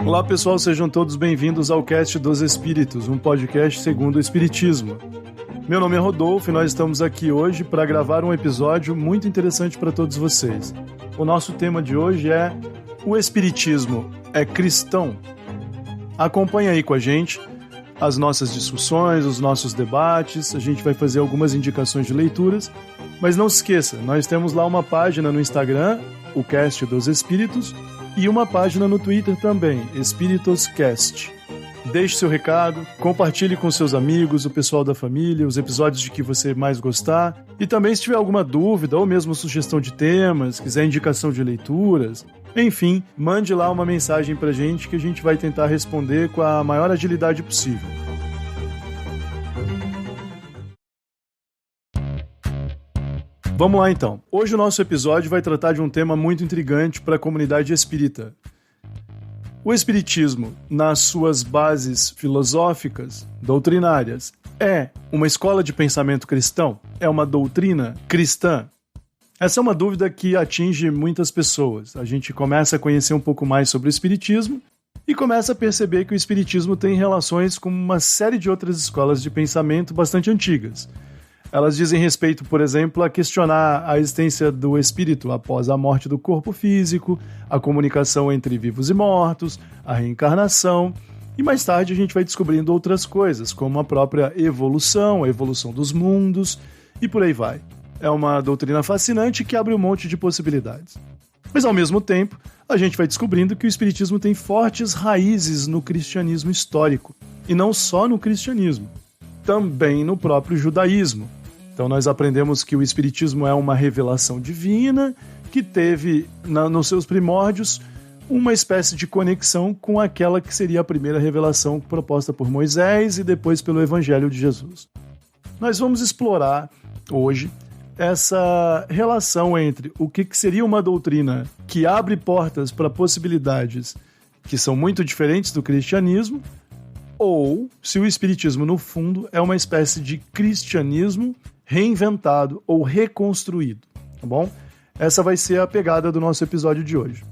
Olá pessoal, sejam todos bem-vindos ao Cast dos Espíritos, um podcast segundo o Espiritismo. Meu nome é Rodolfo e nós estamos aqui hoje para gravar um episódio muito interessante para todos vocês. O nosso tema de hoje é: o Espiritismo é cristão? Acompanhe aí com a gente as nossas discussões, os nossos debates, a gente vai fazer algumas indicações de leituras, mas não se esqueça, nós temos lá uma página no Instagram, o Cast dos Espíritos, e uma página no Twitter também, EspiritosCast. Deixe seu recado, compartilhe com seus amigos, o pessoal da família, os episódios de que você mais gostar. E também, se tiver alguma dúvida ou mesmo sugestão de temas, quiser indicação de leituras, enfim, mande lá uma mensagem pra gente que a gente vai tentar responder com a maior agilidade possível. Vamos lá então. Hoje o nosso episódio vai tratar de um tema muito intrigante para a comunidade espírita. O Espiritismo, nas suas bases filosóficas, doutrinárias, é uma escola de pensamento cristão? É uma doutrina cristã? Essa é uma dúvida que atinge muitas pessoas. A gente começa a conhecer um pouco mais sobre o Espiritismo e começa a perceber que o Espiritismo tem relações com uma série de outras escolas de pensamento bastante antigas. Elas dizem respeito, por exemplo, a questionar a existência do espírito após a morte do corpo físico, a comunicação entre vivos e mortos, a reencarnação, e mais tarde a gente vai descobrindo outras coisas, como a própria evolução, a evolução dos mundos, e por aí vai. É uma doutrina fascinante que abre um monte de possibilidades. Mas, ao mesmo tempo, a gente vai descobrindo que o Espiritismo tem fortes raízes no cristianismo histórico, e não só no cristianismo, também no próprio judaísmo. Então nós aprendemos que o Espiritismo é uma revelação divina que teve, nos seus primórdios, uma espécie de conexão com aquela que seria a primeira revelação proposta por Moisés e depois pelo Evangelho de Jesus. Nós vamos explorar hoje essa relação entre o que seria uma doutrina que abre portas para possibilidades que são muito diferentes do cristianismo, ou se o Espiritismo, no fundo, é uma espécie de cristianismo reinventado ou reconstruído, tá bom? Essa vai ser a pegada do nosso episódio de hoje.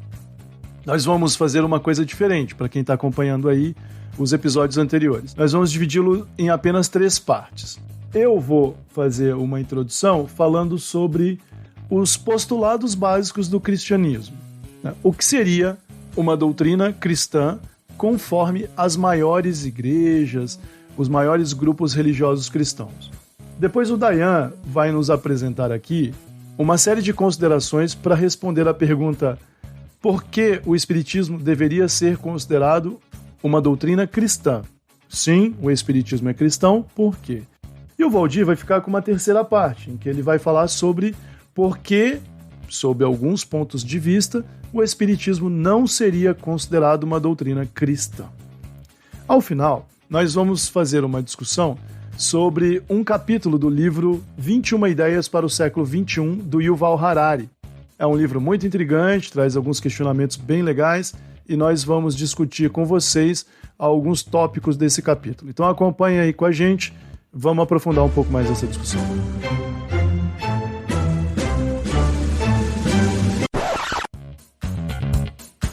Nós vamos fazer uma coisa diferente, para quem está acompanhando aí os episódios anteriores. Nós vamos dividi-lo em apenas 3 partes. Eu vou fazer uma introdução falando sobre os postulados básicos do cristianismo, né? O que seria uma doutrina cristã conforme as maiores igrejas, os maiores grupos religiosos cristãos. Depois o Dayan vai nos apresentar aqui uma série de considerações para responder à pergunta: por que o Espiritismo deveria ser considerado uma doutrina cristã? Sim, o Espiritismo é cristão, por quê? E o Valdir vai ficar com uma terceira parte, em que ele vai falar sobre por que, sob alguns pontos de vista, o Espiritismo não seria considerado uma doutrina cristã. Ao final, nós vamos fazer uma discussão sobre um capítulo do livro 21 Ideias para o Século XXI, do Yuval Harari. É um livro muito intrigante, traz alguns questionamentos bem legais e nós vamos discutir com vocês alguns tópicos desse capítulo. Então acompanhe aí com a gente, vamos aprofundar um pouco mais essa discussão.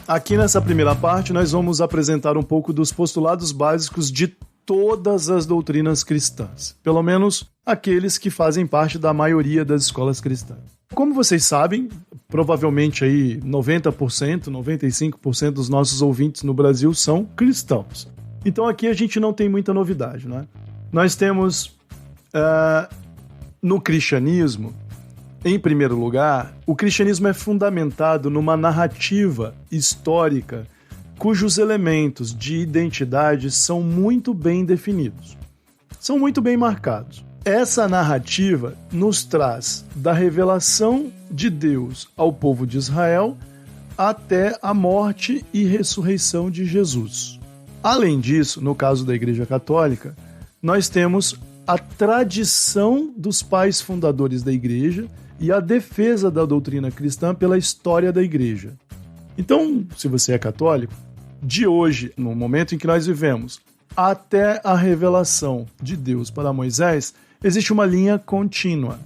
Aqui nessa primeira parte nós vamos apresentar um pouco dos postulados básicos de todas as doutrinas cristãs, pelo menos aqueles que fazem parte da maioria das escolas cristãs. Como vocês sabem, provavelmente aí 90%, 95% dos nossos ouvintes no Brasil são cristãos. Então aqui a gente não tem muita novidade, né? Nós temos no cristianismo, em primeiro lugar, o cristianismo é fundamentado numa narrativa histórica cujos elementos de identidade são muito bem definidos, são muito bem marcados. Essa narrativa nos traz da revelação de Deus ao povo de Israel até a morte e ressurreição de Jesus. Além disso, no caso da Igreja Católica, nós temos a tradição dos pais fundadores da Igreja e a defesa da doutrina cristã pela história da Igreja. Então, se você é católico, de hoje, no momento em que nós vivemos, até a revelação de Deus para Moisés, existe uma linha contínua.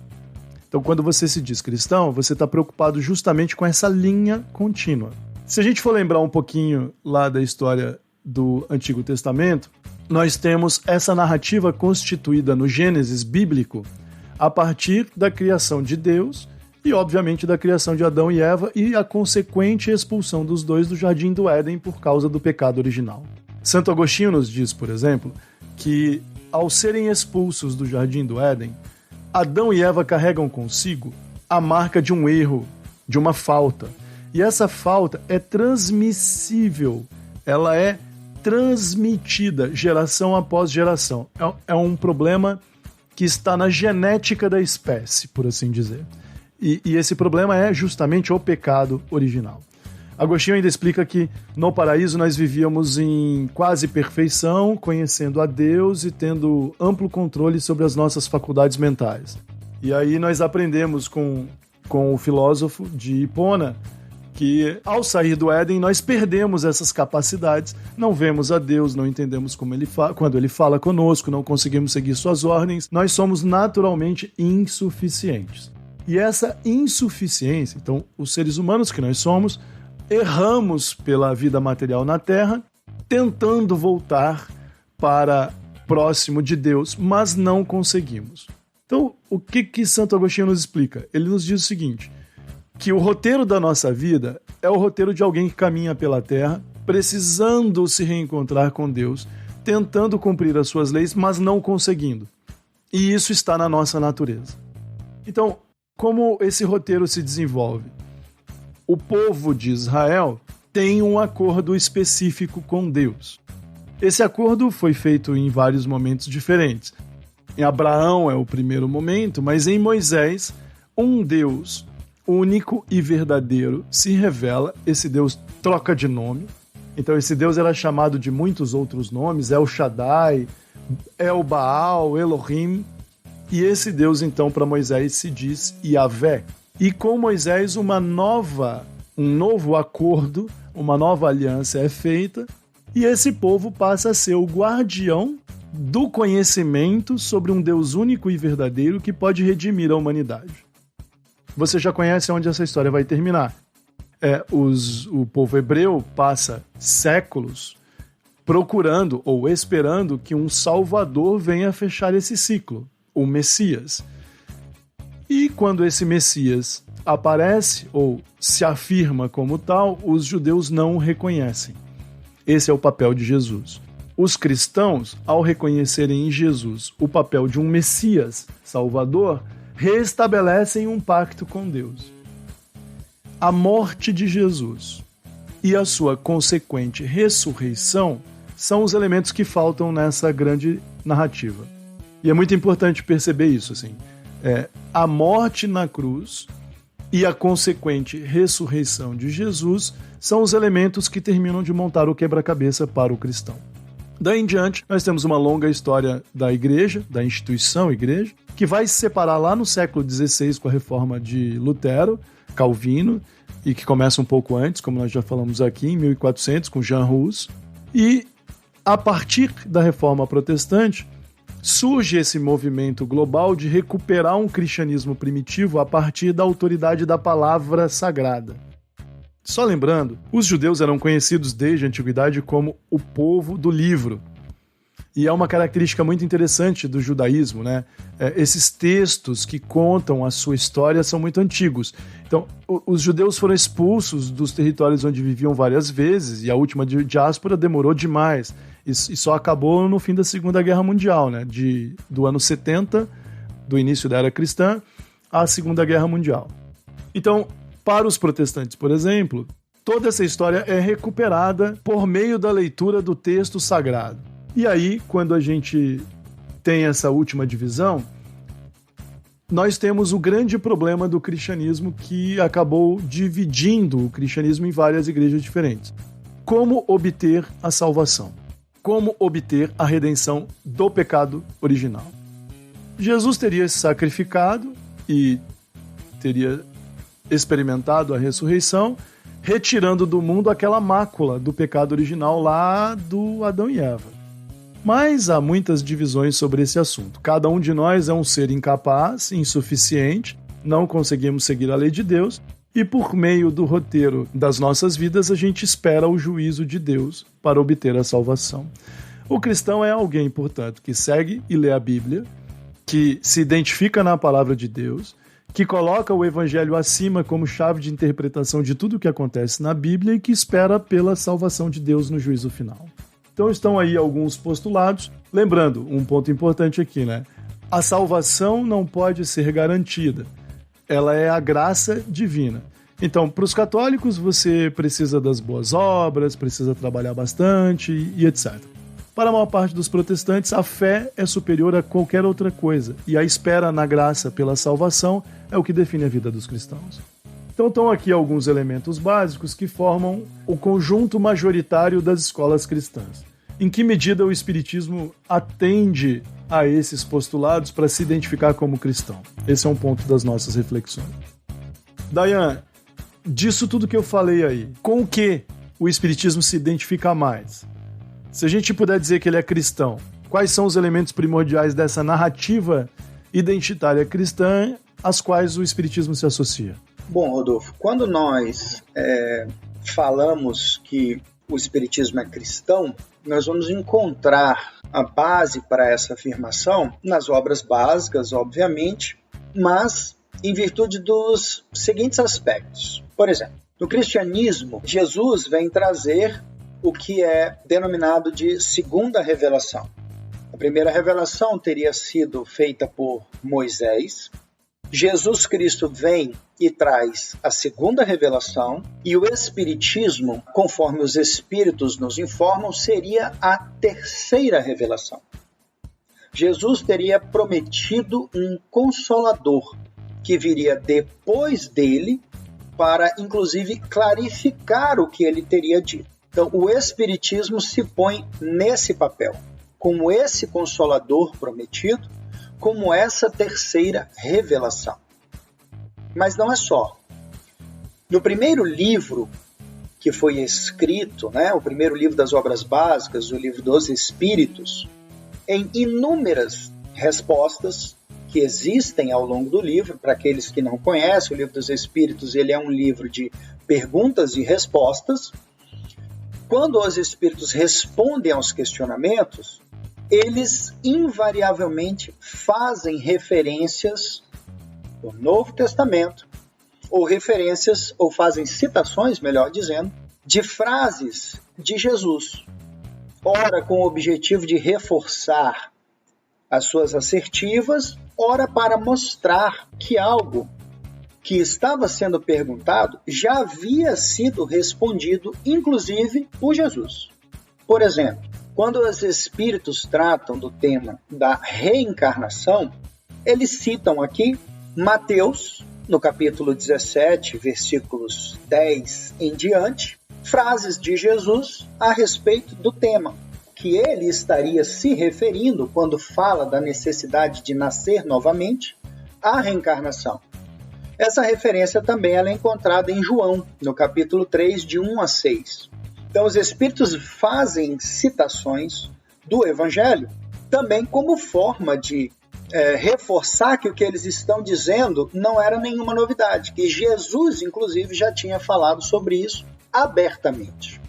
Então, quando você se diz cristão, você está preocupado justamente com essa linha contínua. Se a gente for lembrar um pouquinho lá da história do Antigo Testamento, nós temos essa narrativa constituída no Gênesis bíblico a partir da criação de Deus e, obviamente, da criação de Adão e Eva e a consequente expulsão dos dois do Jardim do Éden por causa do pecado original. Santo Agostinho nos diz, por exemplo, que ao serem expulsos do Jardim do Éden, Adão e Eva carregam consigo a marca de um erro, de uma falta. E essa falta é transmissível, ela é transmitida geração após geração. É um problema que está na genética da espécie, por assim dizer. E esse problema é justamente o pecado original. Agostinho ainda explica que no paraíso nós vivíamos em quase perfeição, conhecendo a Deus e tendo amplo controle sobre as nossas faculdades mentais. E aí nós aprendemos com o filósofo de Hipona que ao sair do Éden nós perdemos essas capacidades, não vemos a Deus, não entendemos quando Ele fala conosco, não conseguimos seguir suas ordens, nós somos naturalmente insuficientes. E essa insuficiência, então os seres humanos que nós somos, erramos pela vida material na Terra, tentando voltar para próximo de Deus, mas não conseguimos. Então, o que Santo Agostinho nos explica? Ele nos diz o seguinte, que o roteiro da nossa vida é o roteiro de alguém que caminha pela Terra, precisando se reencontrar com Deus, tentando cumprir as suas leis, mas não conseguindo. E isso está na nossa natureza. Então, como esse roteiro se desenvolve? O povo de Israel tem um acordo específico com Deus. Esse acordo foi feito em vários momentos diferentes. Em Abraão é o primeiro momento, mas em Moisés, um Deus único e verdadeiro se revela. Esse Deus troca de nome. Então esse Deus era chamado de muitos outros nomes, El Shaddai, El Baal, Elohim. E esse Deus então para Moisés se diz Yahvé. E com Moisés um novo acordo, uma nova aliança é feita, e esse povo passa a ser o guardião do conhecimento sobre um Deus único e verdadeiro que pode redimir a humanidade. Você já conhece onde essa história vai terminar. O povo hebreu passa séculos procurando ou esperando que um Salvador venha fechar esse ciclo, o Messias. E quando esse Messias aparece ou se afirma como tal, os judeus não o reconhecem. Esse é o papel de Jesus. Os cristãos, ao reconhecerem em Jesus o papel de um Messias Salvador, restabelecem um pacto com Deus. A morte de Jesus e a sua consequente ressurreição são os elementos que faltam nessa grande narrativa. E é muito importante perceber isso, assim. A morte na cruz e a consequente ressurreição de Jesus são os elementos que terminam de montar o quebra-cabeça para o cristão. Daí em diante, nós temos uma longa história da igreja, da instituição igreja, que vai se separar lá no século XVI com a reforma de Lutero, Calvino, e que começa um pouco antes, como nós já falamos aqui, em 1400, com Jean Hus. E a partir da reforma protestante, surge esse movimento global de recuperar um cristianismo primitivo a partir da autoridade da palavra sagrada. Só lembrando, os judeus eram conhecidos desde a antiguidade como o povo do livro. E é uma característica muito interessante do judaísmo, né? Esses textos que contam a sua história são muito antigos. Então, os judeus foram expulsos dos territórios onde viviam várias vezes, e a última diáspora demorou demais. E só acabou no fim da Segunda Guerra Mundial, né? Do ano 70, do início da Era Cristã, à Segunda Guerra Mundial. Então, para os protestantes, por exemplo, toda essa história é recuperada por meio da leitura do texto sagrado. E aí, quando a gente tem essa última divisão, nós temos o grande problema do cristianismo que acabou dividindo o cristianismo em várias igrejas diferentes. Como obter a salvação? Como obter a redenção do pecado original? Jesus teria se sacrificado e teria experimentado a ressurreição, retirando do mundo aquela mácula do pecado original lá do Adão e Eva. Mas há muitas divisões sobre esse assunto. Cada um de nós é um ser incapaz, insuficiente, não conseguimos seguir a lei de Deus, e por meio do roteiro das nossas vidas a gente espera o juízo de Deus para obter a salvação. O cristão é alguém, portanto, que segue e lê a Bíblia, que se identifica na palavra de Deus, que coloca o Evangelho acima como chave de interpretação de tudo o que acontece na Bíblia e que espera pela salvação de Deus no juízo final. Então estão aí alguns postulados. Lembrando, um ponto importante aqui, né? A salvação não pode ser garantida. Ela é a graça divina. Então, para os católicos, você precisa das boas obras, precisa trabalhar bastante e etc. Para a maior parte dos protestantes, a fé é superior a qualquer outra coisa, e a espera na graça pela salvação é o que define a vida dos cristãos. Então estão aqui alguns elementos básicos que formam o conjunto majoritário das escolas cristãs. Em que medida o Espiritismo atende a esses postulados para se identificar como cristão? Esse é um ponto das nossas reflexões. Dayan, disso tudo que eu falei aí, com o que o Espiritismo se identifica mais? Se a gente puder dizer que ele é cristão, quais são os elementos primordiais dessa narrativa identitária cristã às quais o Espiritismo se associa? Bom, Rodolfo, quando nós falamos que o Espiritismo é cristão, nós vamos encontrar a base para essa afirmação nas obras básicas, obviamente, mas em virtude dos seguintes aspectos. Por exemplo, no cristianismo, Jesus vem trazer o que é denominado de segunda revelação. A primeira revelação teria sido feita por Moisés. Jesus Cristo vem e traz a segunda revelação, e o Espiritismo, conforme os Espíritos nos informam, seria a terceira revelação. Jesus teria prometido um Consolador, que viria depois dele, para, inclusive, clarificar o que ele teria dito. Então, o Espiritismo se põe nesse papel, como esse Consolador prometido, como essa terceira revelação. Mas não é só. No primeiro livro que foi escrito, o primeiro livro das obras básicas, o livro dos Espíritos, em inúmeras respostas que existem ao longo do livro, para aqueles que não conhecem, o livro dos Espíritos ele é um livro de perguntas e respostas. Quando os Espíritos respondem aos questionamentos, eles invariavelmente fazem referências ao Novo Testamento, ou fazem citações, melhor dizendo, de frases de Jesus, ora com o objetivo de reforçar as suas assertivas, ora para mostrar que algo que estava sendo perguntado já havia sido respondido, inclusive por Jesus. Por exemplo, quando os Espíritos tratam do tema da reencarnação, eles citam aqui Mateus, no capítulo 17, versículos 10 em diante, frases de Jesus a respeito do tema, que ele estaria se referindo quando fala da necessidade de nascer novamente, à reencarnação. Essa referência também ela é encontrada em João, no capítulo 3, de 1 a 6. Então, os Espíritos fazem citações do Evangelho também como forma de reforçar que o que eles estão dizendo não era nenhuma novidade, que Jesus, inclusive, já tinha falado sobre isso abertamente.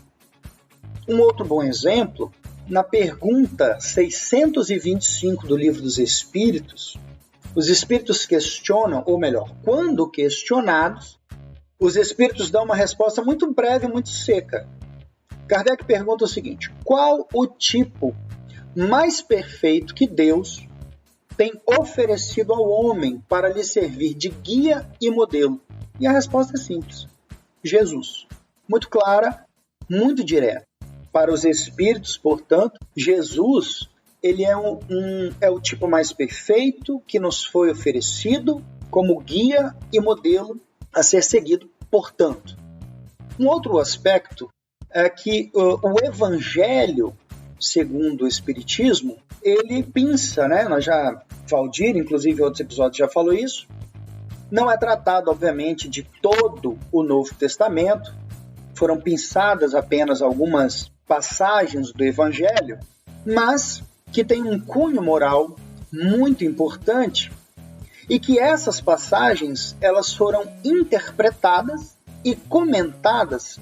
Um outro bom exemplo, na pergunta 625 do Livro dos Espíritos, os Espíritos questionam, ou melhor, quando questionados, os Espíritos dão uma resposta muito breve e muito seca. Kardec pergunta o seguinte: qual o tipo mais perfeito que Deus tem oferecido ao homem para lhe servir de guia e modelo? E a resposta é simples: Jesus. Muito clara, muito direta. Para os Espíritos, portanto, Jesus ele é o tipo mais perfeito que nos foi oferecido como guia e modelo a ser seguido, portanto. Um outro aspecto é que o Evangelho, segundo o Espiritismo, ele pinça, Valdir, inclusive em outros episódios já falou isso, não é tratado, obviamente, de todo o Novo Testamento, foram pinçadas apenas algumas passagens do Evangelho, mas que tem um cunho moral muito importante e que essas passagens elas foram interpretadas e comentadas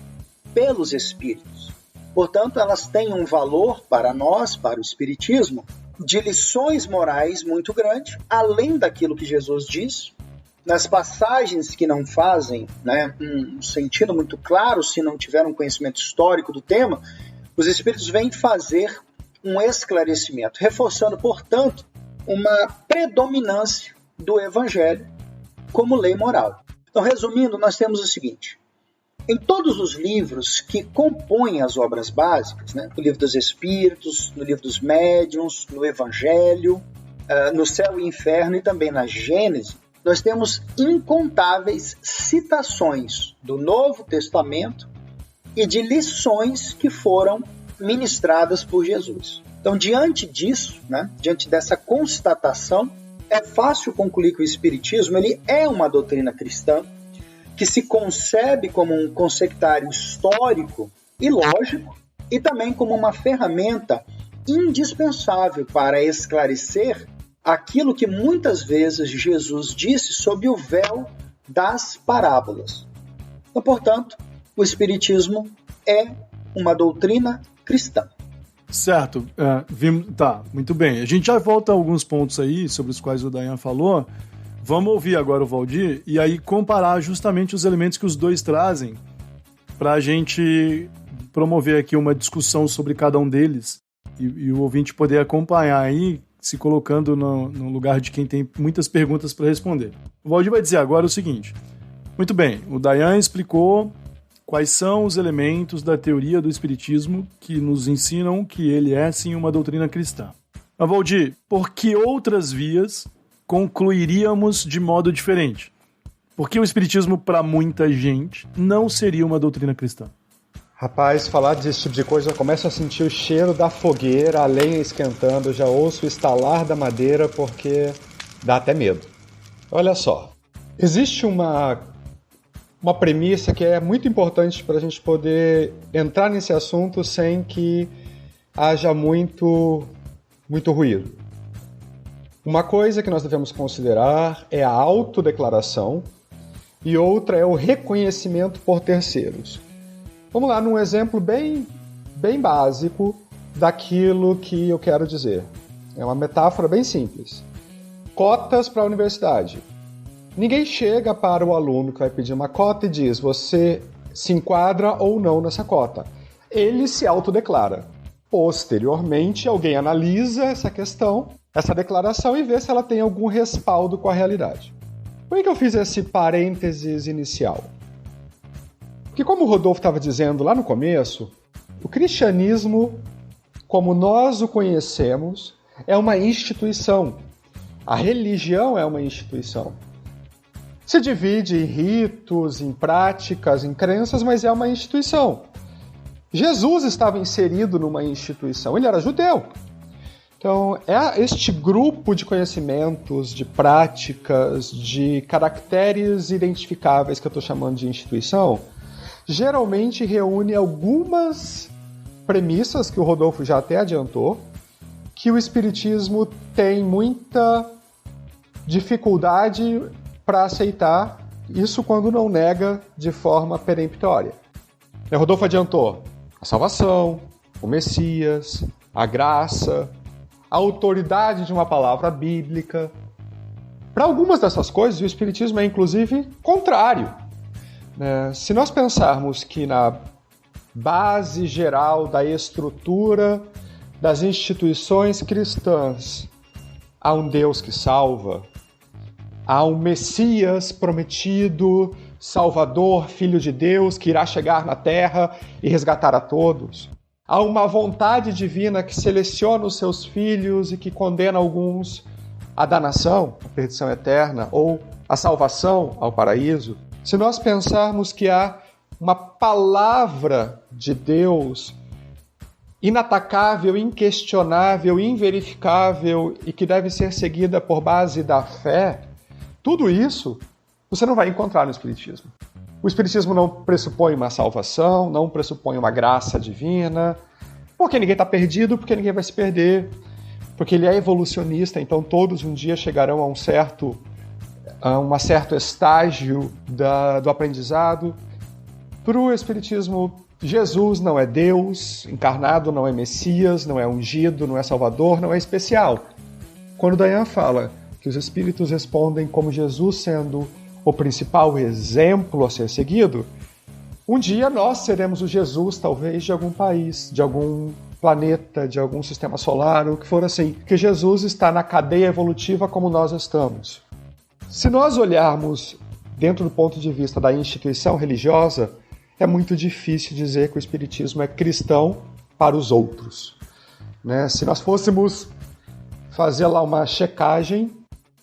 pelos espíritos. Portanto, elas têm um valor para nós, para o espiritismo, de lições morais muito grande, além daquilo que Jesus diz. Nas passagens que não fazem, um sentido muito claro, se não tiver um conhecimento histórico do tema, os espíritos vêm fazer um esclarecimento, reforçando, portanto, uma predominância do Evangelho como lei moral. Então, resumindo, nós temos o seguinte: em todos os livros que compõem as obras básicas, no Livro dos Espíritos, no Livro dos Médiuns, no Evangelho, no Céu e Inferno e também na Gênese, nós temos incontáveis citações do Novo Testamento e de lições que foram ministradas por Jesus. Então, diante disso, diante dessa constatação, é fácil concluir que o Espiritismo ele é uma doutrina cristã que se concebe como um conceituário histórico e lógico e também como uma ferramenta indispensável para esclarecer aquilo que muitas vezes Jesus disse sob o véu das parábolas. Então, portanto, o Espiritismo é uma doutrina cristã. Certo, tá, muito bem. A gente já volta a alguns pontos aí sobre os quais o Dayan falou. Vamos ouvir agora o Valdir e aí comparar justamente os elementos que os dois trazem para a gente promover aqui uma discussão sobre cada um deles e o ouvinte poder acompanhar aí, se colocando no lugar de quem tem muitas perguntas para responder. O Valdir vai dizer agora o seguinte: muito bem, o Dayan explicou quais são os elementos da teoria do Espiritismo que nos ensinam que ele é sim uma doutrina cristã. Mas, Valdir, por que outras vias concluiríamos de modo diferente? Porque o Espiritismo, para muita gente, não seria uma doutrina cristã. Rapaz, falar desse tipo de coisa, eu começo a sentir o cheiro da fogueira, a lenha esquentando, eu já ouço o estalar da madeira, porque dá até medo. Olha só, existe uma premissa que é muito importante para a gente poder entrar nesse assunto sem que haja muito ruído. Uma coisa que nós devemos considerar é a autodeclaração e outra é o reconhecimento por terceiros. Vamos lá, num exemplo bem básico daquilo que eu quero dizer. É uma metáfora bem simples. Cotas para a universidade. Ninguém chega para o aluno que vai pedir uma cota e diz: você se enquadra ou não nessa cota. Ele se autodeclara. Posteriormente, alguém analisa essa questão, essa declaração, e vê se ela tem algum respaldo com a realidade. Por que eu fiz esse parênteses inicial? Porque, como o Rodolfo estava dizendo lá no começo, o cristianismo, como nós o conhecemos, é uma instituição. A religião é uma instituição. Se divide em ritos, em práticas, em crenças, mas é uma instituição. Jesus estava inserido numa instituição, ele era judeu. Então, é este grupo de conhecimentos, de práticas, de caracteres identificáveis que eu estou chamando de instituição, geralmente reúne algumas premissas que o Rodolfo já até adiantou, que o Espiritismo tem muita dificuldade para aceitar, isso quando não nega de forma peremptória. O Rodolfo adiantou a salvação, o Messias, a graça, a autoridade de uma palavra bíblica. Para algumas dessas coisas, o Espiritismo é inclusive contrário. Se nós pensarmos que na base geral da estrutura das instituições cristãs há um Deus que salva, há um Messias prometido, Salvador, Filho de Deus, que irá chegar na Terra e resgatar a todos. Há uma vontade divina que seleciona os seus filhos e que condena alguns à danação, à perdição eterna, ou à salvação, ao paraíso. Se nós pensarmos que há uma palavra de Deus inatacável, inquestionável, inverificável e que deve ser seguida por base da fé, tudo isso você não vai encontrar no Espiritismo. O Espiritismo não pressupõe uma salvação, não pressupõe uma graça divina, porque ninguém está perdido, porque ninguém vai se perder, porque ele é evolucionista, então todos um dia chegarão a um certo um certo estágio do aprendizado. Para o Espiritismo, Jesus não é Deus, encarnado não é Messias, não é ungido, não é Salvador, não é especial. Quando Dayan fala que os espíritos respondem como Jesus sendo o principal exemplo a ser seguido, um dia nós seremos o Jesus, talvez, de algum país, de algum planeta, de algum sistema solar, ou o que for assim, que Jesus está na cadeia evolutiva como nós estamos. Se nós olharmos dentro do ponto de vista da instituição religiosa, é muito difícil dizer que o Espiritismo é cristão para os outros, né? Se nós fôssemos fazer lá uma checagem,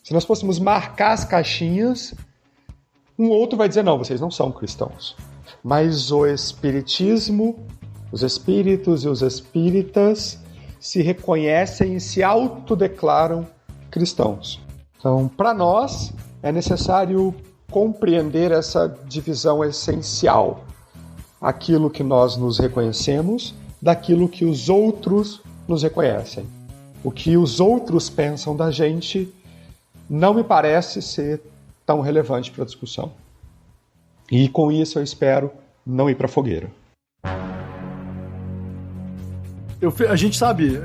se nós fôssemos marcar as caixinhas, um outro vai dizer, não, vocês não são cristãos. Mas o Espiritismo, os espíritos e os espíritas se reconhecem e se autodeclaram cristãos. Então, para nós, é necessário compreender essa divisão essencial. Aquilo que nós nos reconhecemos daquilo que os outros nos reconhecem. O que os outros pensam da gente não me parece ser tão relevante para a discussão. E com isso eu espero não ir para a fogueira. A gente sabe,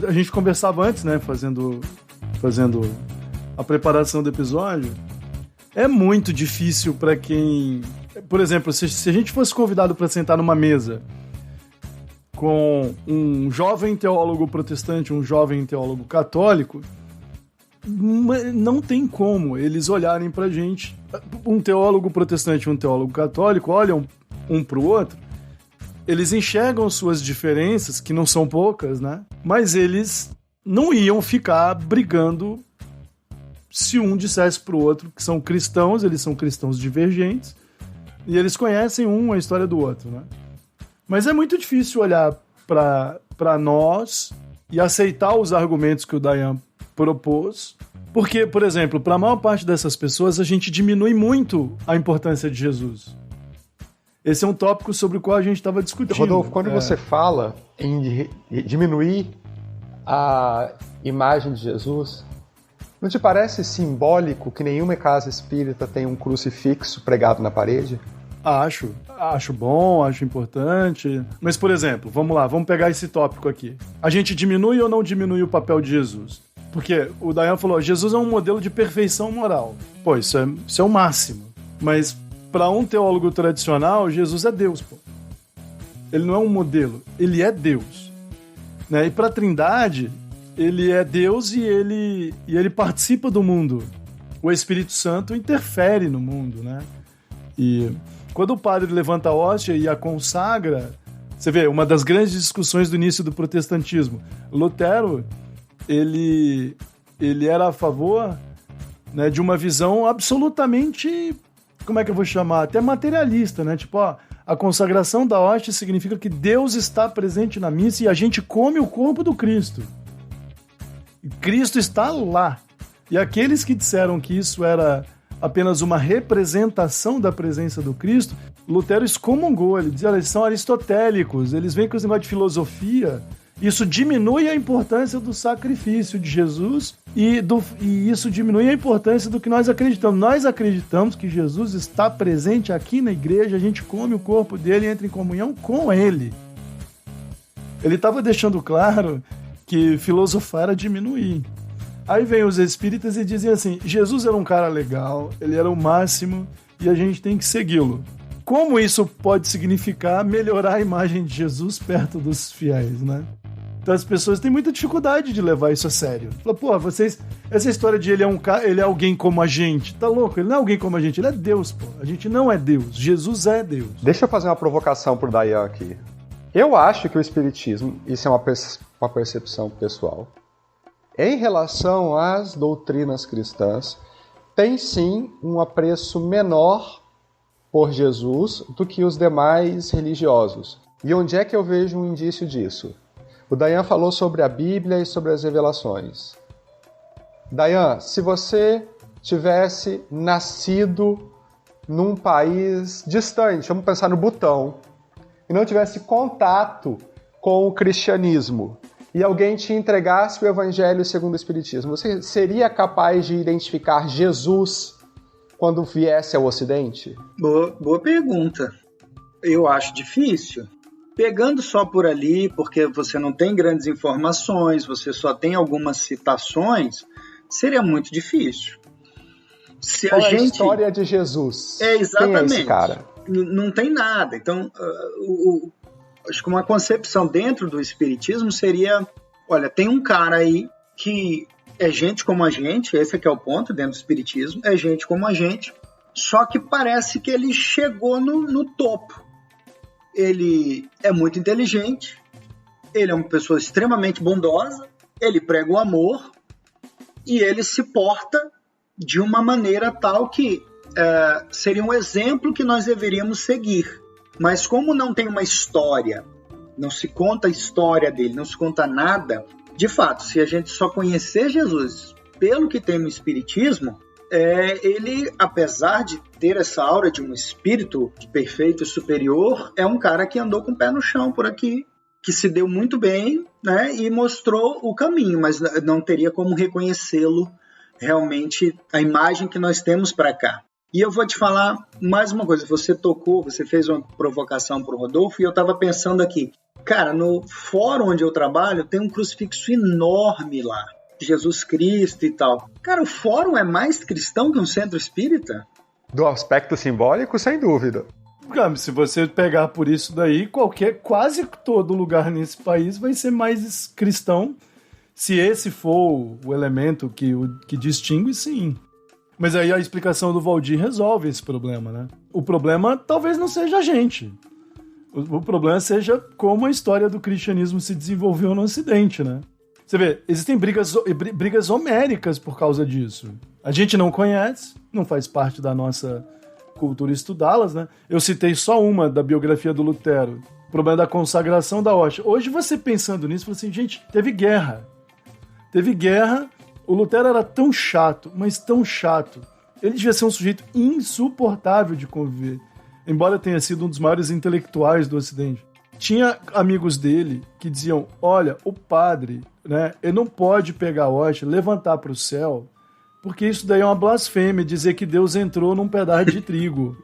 a gente conversava antes, né, fazendo a preparação do episódio. É muito difícil para quem... Por exemplo, se a gente fosse convidado para sentar numa mesa com um jovem teólogo protestante, um jovem teólogo católico, não tem como eles olharem pra gente. Um teólogo protestante e um teólogo católico olham um pro outro, eles enxergam suas diferenças, que não são poucas, né? Mas eles não iam ficar brigando se um dissesse pro outro que são cristãos, eles são cristãos divergentes, e eles conhecem a história do outro, né? Mas é muito difícil olhar para nós e aceitar os argumentos que o Dayan propôs, porque, por exemplo, para a maior parte dessas pessoas, a gente diminui muito a importância de Jesus. Esse é um tópico sobre o qual a gente estava discutindo. Rodolfo, quando você fala em diminuir a imagem de Jesus, não te parece simbólico que nenhuma casa espírita tem um crucifixo pregado na parede? Acho bom, acho importante. Mas, por exemplo, vamos pegar esse tópico aqui. A gente diminui ou não diminui o papel de Jesus? Porque o Dayan falou, Jesus é um modelo de perfeição moral. Pô, isso é o máximo. Mas, para um teólogo tradicional, Jesus é Deus, pô. Ele não é um modelo, ele é Deus. Né? E para a Trindade, ele é Deus e ele participa do mundo. O Espírito Santo interfere no mundo, né? E quando o padre levanta a hóstia e a consagra, você vê, uma das grandes discussões do início do protestantismo. Lutero, ele era a favor, né, de uma visão absolutamente, como é que eu vou chamar? Até materialista, né? Tipo, a consagração da hóstia significa que Deus está presente na missa e a gente come o corpo do Cristo. E Cristo está lá. E aqueles que disseram que isso era apenas uma representação da presença do Cristo, Lutero excomungou. Ele dizia, eles são aristotélicos, eles vêm com esse negócio de filosofia. Isso diminui a importância do sacrifício de Jesus e isso diminui a importância do que nós acreditamos. Nós acreditamos que Jesus está presente aqui na igreja, a gente come o corpo dele e entra em comunhão com ele. Ele estava deixando claro que filosofar era diminuir. Aí vem os espíritas e dizem assim, Jesus era um cara legal, ele era o máximo e a gente tem que segui-lo. Como isso pode significar melhorar a imagem de Jesus perto dos fiéis, né? Então as pessoas têm muita dificuldade de levar isso a sério. Fala, pô, vocês... Essa história de ele é alguém como a gente, tá louco? Ele não é alguém como a gente, ele é Deus, pô. A gente não é Deus, Jesus é Deus. Deixa eu fazer uma provocação pro Dayan aqui. Eu acho que o Espiritismo, isso é uma percepção pessoal, em relação às doutrinas cristãs, tem sim um apreço menor por Jesus do que os demais religiosos. E onde é que eu vejo um indício disso? O Dayan falou sobre a Bíblia e sobre as revelações. Dayan, se você tivesse nascido num país distante, vamos pensar no Butão, e não tivesse contato com o cristianismo, e alguém te entregasse o Evangelho segundo o Espiritismo, você seria capaz de identificar Jesus quando viesse ao Ocidente? Boa pergunta. Eu acho difícil. Pegando só por ali, porque você não tem grandes informações, você só tem algumas citações, seria muito difícil. Se Qual é a história de Jesus? Exatamente. Quem é esse cara? Não tem nada. Então, acho que uma concepção dentro do espiritismo seria, olha, tem um cara aí que é gente como a gente, esse é que é o ponto dentro do espiritismo, é gente como a gente, só que parece que ele chegou no topo. Ele é muito inteligente, ele é uma pessoa extremamente bondosa, ele prega o amor e ele se porta de uma maneira tal que seria um exemplo que nós deveríamos seguir. Mas como não tem uma história, não se conta a história dele, não se conta nada, de fato, se a gente só conhecer Jesus pelo que tem no Espiritismo, ele, apesar de ter essa aura de um espírito perfeito e superior, é um cara que andou com o pé no chão por aqui, que se deu muito bem, né, e mostrou o caminho, mas não teria como reconhecê-lo realmente, a imagem que nós temos para cá. E eu vou te falar mais uma coisa, você fez uma provocação para o Rodolfo, e eu estava pensando aqui, cara, no fórum onde eu trabalho tem um crucifixo enorme lá, Jesus Cristo e tal. Cara, o fórum é mais cristão que um centro espírita? Do aspecto simbólico, sem dúvida. Se você pegar por isso daí, quase todo lugar nesse país vai ser mais cristão, se esse for o elemento que distingue, sim. Mas aí a explicação do Valdir resolve esse problema, né? O problema talvez não seja a gente. O problema seja como a história do cristianismo se desenvolveu no Ocidente, né? Você vê, existem brigas homéricas por causa disso. A gente não conhece, não faz parte da nossa cultura estudá-las, né? Eu citei só uma da biografia do Lutero, o problema da consagração da hóstia. Hoje você pensando nisso, fala assim, gente, teve guerra, o Lutero era tão chato, mas tão chato. Ele devia ser um sujeito insuportável de conviver, embora tenha sido um dos maiores intelectuais do Ocidente. Tinha amigos dele que diziam, olha, o padre, né, ele não pode pegar a hóstia, levantar para o céu, porque isso daí é uma blasfêmia, dizer que Deus entrou num pedaço de trigo.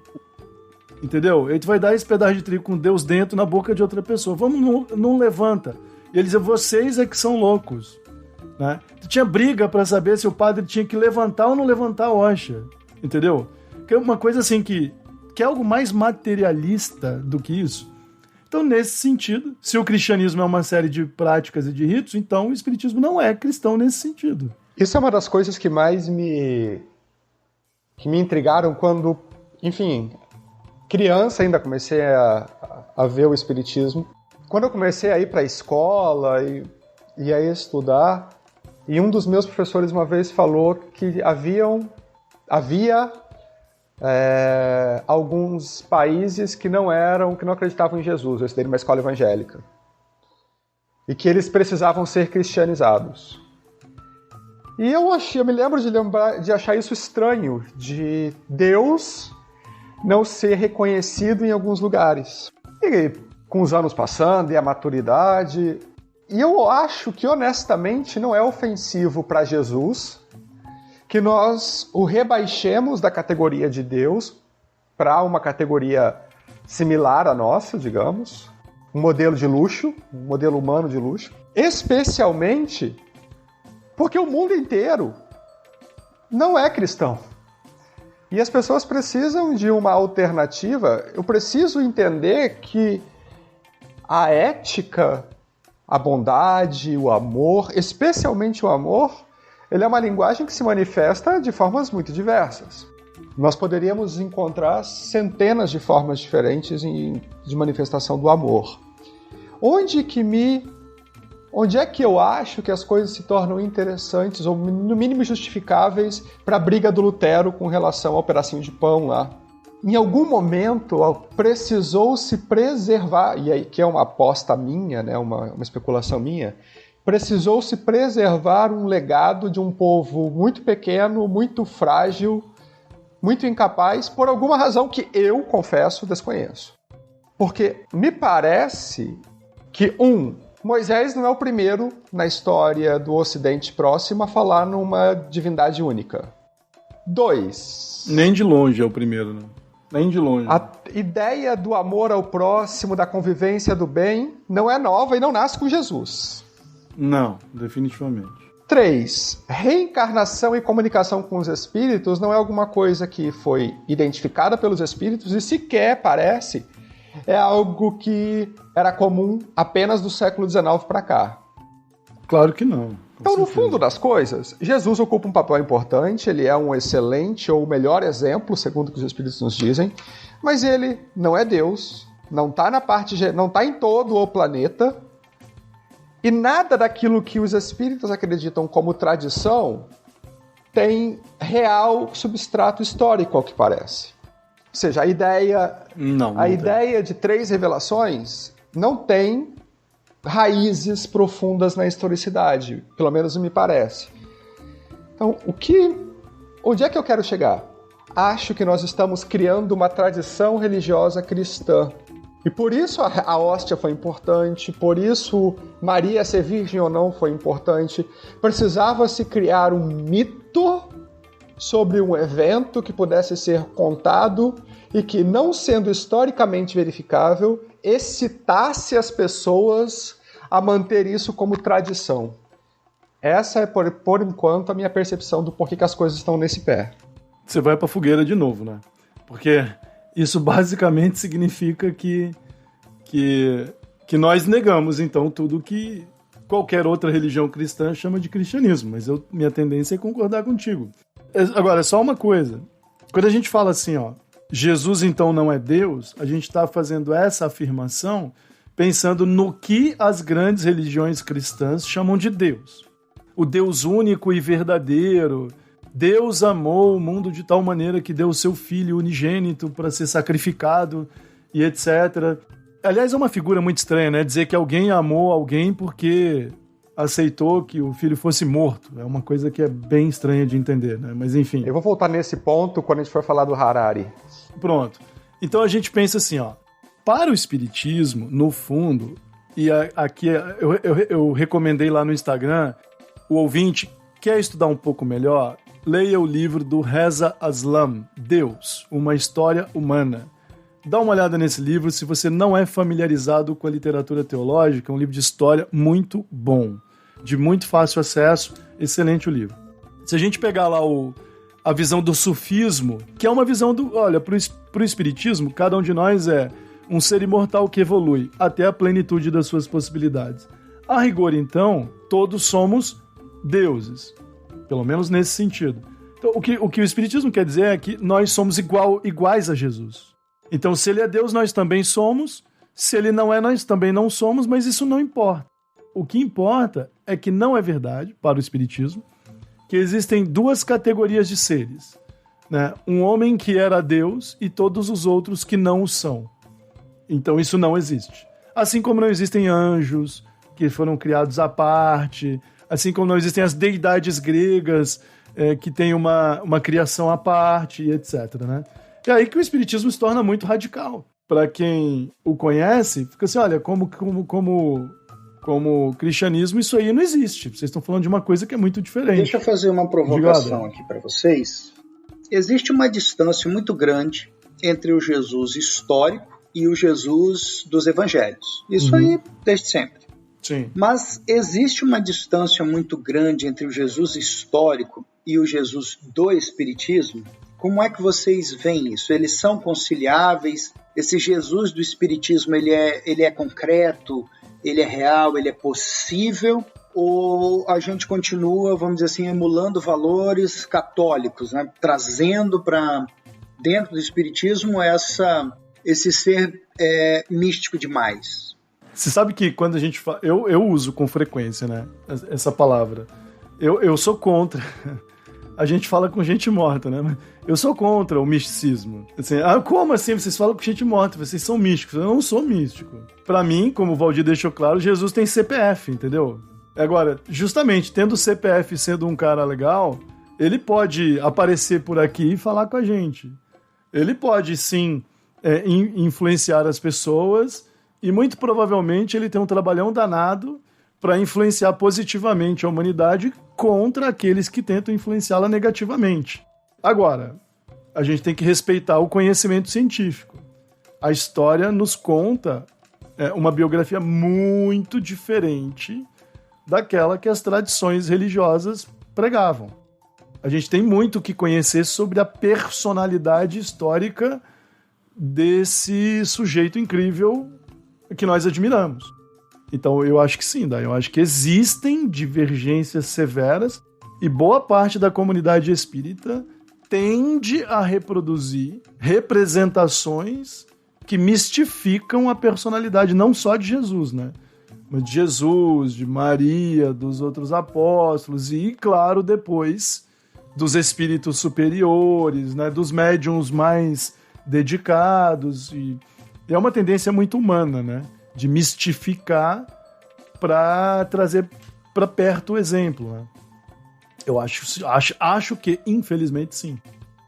Entendeu? Ele vai dar esse pedaço de trigo com Deus dentro na boca de outra pessoa. Vamos, não levanta. E ele dizia, vocês é que são loucos. Né? Tinha briga para saber se o padre tinha que levantar ou não levantar a hóstia. Entendeu? Que é uma coisa assim que é algo mais materialista do que isso. Então, nesse sentido, se o cristianismo é uma série de práticas e de ritos, então o espiritismo não é cristão nesse sentido. Isso é uma das coisas que mais me intrigaram quando, enfim, criança ainda comecei a ver o espiritismo. Quando eu comecei a ir para a escola e a estudar, e um dos meus professores uma vez falou que havia alguns países que não acreditavam em Jesus. Eu estudei numa escola evangélica. E que eles precisavam ser cristianizados. E eu me lembro de achar isso estranho, de Deus não ser reconhecido em alguns lugares. E com os anos passando e a maturidade, e eu acho que honestamente não é ofensivo para Jesus que nós o rebaixemos da categoria de Deus para uma categoria similar à nossa, digamos, um modelo de luxo, um modelo humano de luxo, especialmente porque o mundo inteiro não é cristão. E as pessoas precisam de uma alternativa. Eu preciso entender que a ética, a bondade, o amor, especialmente o amor, ele é uma linguagem que se manifesta de formas muito diversas. Nós poderíamos encontrar centenas de formas diferentes de manifestação do amor. Onde é que eu acho que as coisas se tornam interessantes ou no mínimo justificáveis para a briga do Lutero com relação ao pedacinho de pão lá? Em algum momento precisou se preservar, e aí que é uma aposta minha, né, uma especulação minha, precisou se preservar um legado de um povo muito pequeno, muito frágil, muito incapaz, por alguma razão que eu, confesso, desconheço. Porque me parece que, Moisés não é o primeiro na história do Ocidente Próximo a falar numa divindade única. 2. Nem de longe é o primeiro, né? Nem de longe. A ideia do amor ao próximo, da convivência do bem, não é nova e não nasce com Jesus. Não, definitivamente. 3. Reencarnação e comunicação com os espíritos não é alguma coisa que foi identificada pelos espíritos e sequer, parece, é algo que era comum apenas do século XIX para cá. Claro que não. Então, no fundo das coisas, Jesus ocupa um papel importante, ele é um excelente ou melhor exemplo, segundo o que os espíritos nos dizem, mas ele não é Deus, não está em todo o planeta, e nada daquilo que os espíritos acreditam como tradição tem real substrato histórico, ao que parece. Ou seja, a ideia de 3 revelações não tem raízes profundas na historicidade, pelo menos me parece. Então, onde é que eu quero chegar? Acho que nós estamos criando uma tradição religiosa cristã. E por isso a hóstia foi importante, por isso Maria ser virgem ou não foi importante. Precisava-se criar um mito sobre um evento que pudesse ser contado e que, não sendo historicamente verificável, excitasse as pessoas a manter isso como tradição. Essa é, por enquanto, a minha percepção do porquê que as coisas estão nesse pé. Você vai pra fogueira de novo, né? Porque isso basicamente significa que nós negamos, então, tudo que qualquer outra religião cristã chama de cristianismo. Mas minha tendência é concordar contigo. Agora, só uma coisa. Quando a gente fala assim, ó, Jesus então não é Deus, a gente está fazendo essa afirmação pensando no que as grandes religiões cristãs chamam de Deus. O Deus único e verdadeiro. Deus amou o mundo de tal maneira que deu o seu filho unigênito para ser sacrificado e etc. Aliás, é uma figura muito estranha, né? Dizer que alguém amou alguém porque aceitou que o filho fosse morto. É uma coisa que é bem estranha de entender, né? Mas enfim. Eu vou voltar nesse ponto quando a gente for falar do Harari. Pronto. Então a gente pensa assim, ó. Para o espiritismo, no fundo, e aqui eu recomendei lá no Instagram, o ouvinte quer estudar um pouco melhor, leia o livro do Reza Aslam, Deus, uma história humana. Dá uma olhada nesse livro se você não é familiarizado com a literatura teológica, é um livro de história muito bom, de muito fácil acesso, excelente o livro. Se a gente pegar lá a visão do sufismo, que é uma visão pro espiritismo, cada um de nós é um ser imortal que evolui até a plenitude das suas possibilidades. A rigor, então, todos somos deuses, pelo menos nesse sentido. Então, o que o espiritismo quer dizer é que nós somos iguais a Jesus. Então, se ele é Deus, nós também somos. Se ele não é, nós também não somos, mas isso não importa. O que importa é que não é verdade, para o espiritismo, que existem 2 categorias de seres, né? Um homem que era Deus e todos os outros que não o são. Então, isso não existe. Assim como não existem anjos, que foram criados à parte, assim como não existem as deidades gregas, que têm uma criação à parte, etc., né? É aí que o espiritismo se torna muito radical. Para quem o conhece, fica assim, olha, como cristianismo, isso aí não existe. Vocês estão falando de uma coisa que é muito diferente. Deixa eu fazer uma provocação aqui para vocês. Existe uma distância muito grande entre o Jesus histórico e o Jesus dos evangelhos. Isso aí desde sempre. Sim. Mas existe uma distância muito grande entre o Jesus histórico e o Jesus do espiritismo. Como é que vocês veem isso? Eles são conciliáveis? Esse Jesus do espiritismo, ele é concreto, ele é real, ele é possível? Ou a gente continua, vamos dizer assim, emulando valores católicos, né? Trazendo para dentro do espiritismo esse ser místico demais? Você sabe que quando a gente fala... Eu uso com frequência, né, essa palavra. Eu sou contra... A gente fala com gente morta, né? Eu sou contra o misticismo. Assim, como assim? Vocês falam com gente morta, vocês são místicos. Eu não sou místico. Pra mim, como o Valdir deixou claro, Jesus tem CPF, entendeu? Agora, justamente, tendo CPF sendo um cara legal, ele pode aparecer por aqui e falar com a gente. Ele pode, sim, influenciar as pessoas e, muito provavelmente, ele tem um trabalhão danado para influenciar positivamente a humanidade contra aqueles que tentam influenciá-la negativamente. Agora, a gente tem que respeitar o conhecimento científico. A história nos conta uma biografia muito diferente daquela que as tradições religiosas pregavam. A gente tem muito o que conhecer sobre a personalidade histórica desse sujeito incrível que nós admiramos. Então, eu acho que sim, eu acho que existem divergências severas e boa parte da comunidade espírita tende a reproduzir representações que mistificam a personalidade não só de Jesus, né? Mas de Jesus, de Maria, dos outros apóstolos e, claro, depois dos espíritos superiores, né? Dos médiuns mais dedicados. E é uma tendência muito humana, né? De mistificar para trazer para perto o exemplo, né? Eu acho que, infelizmente, sim.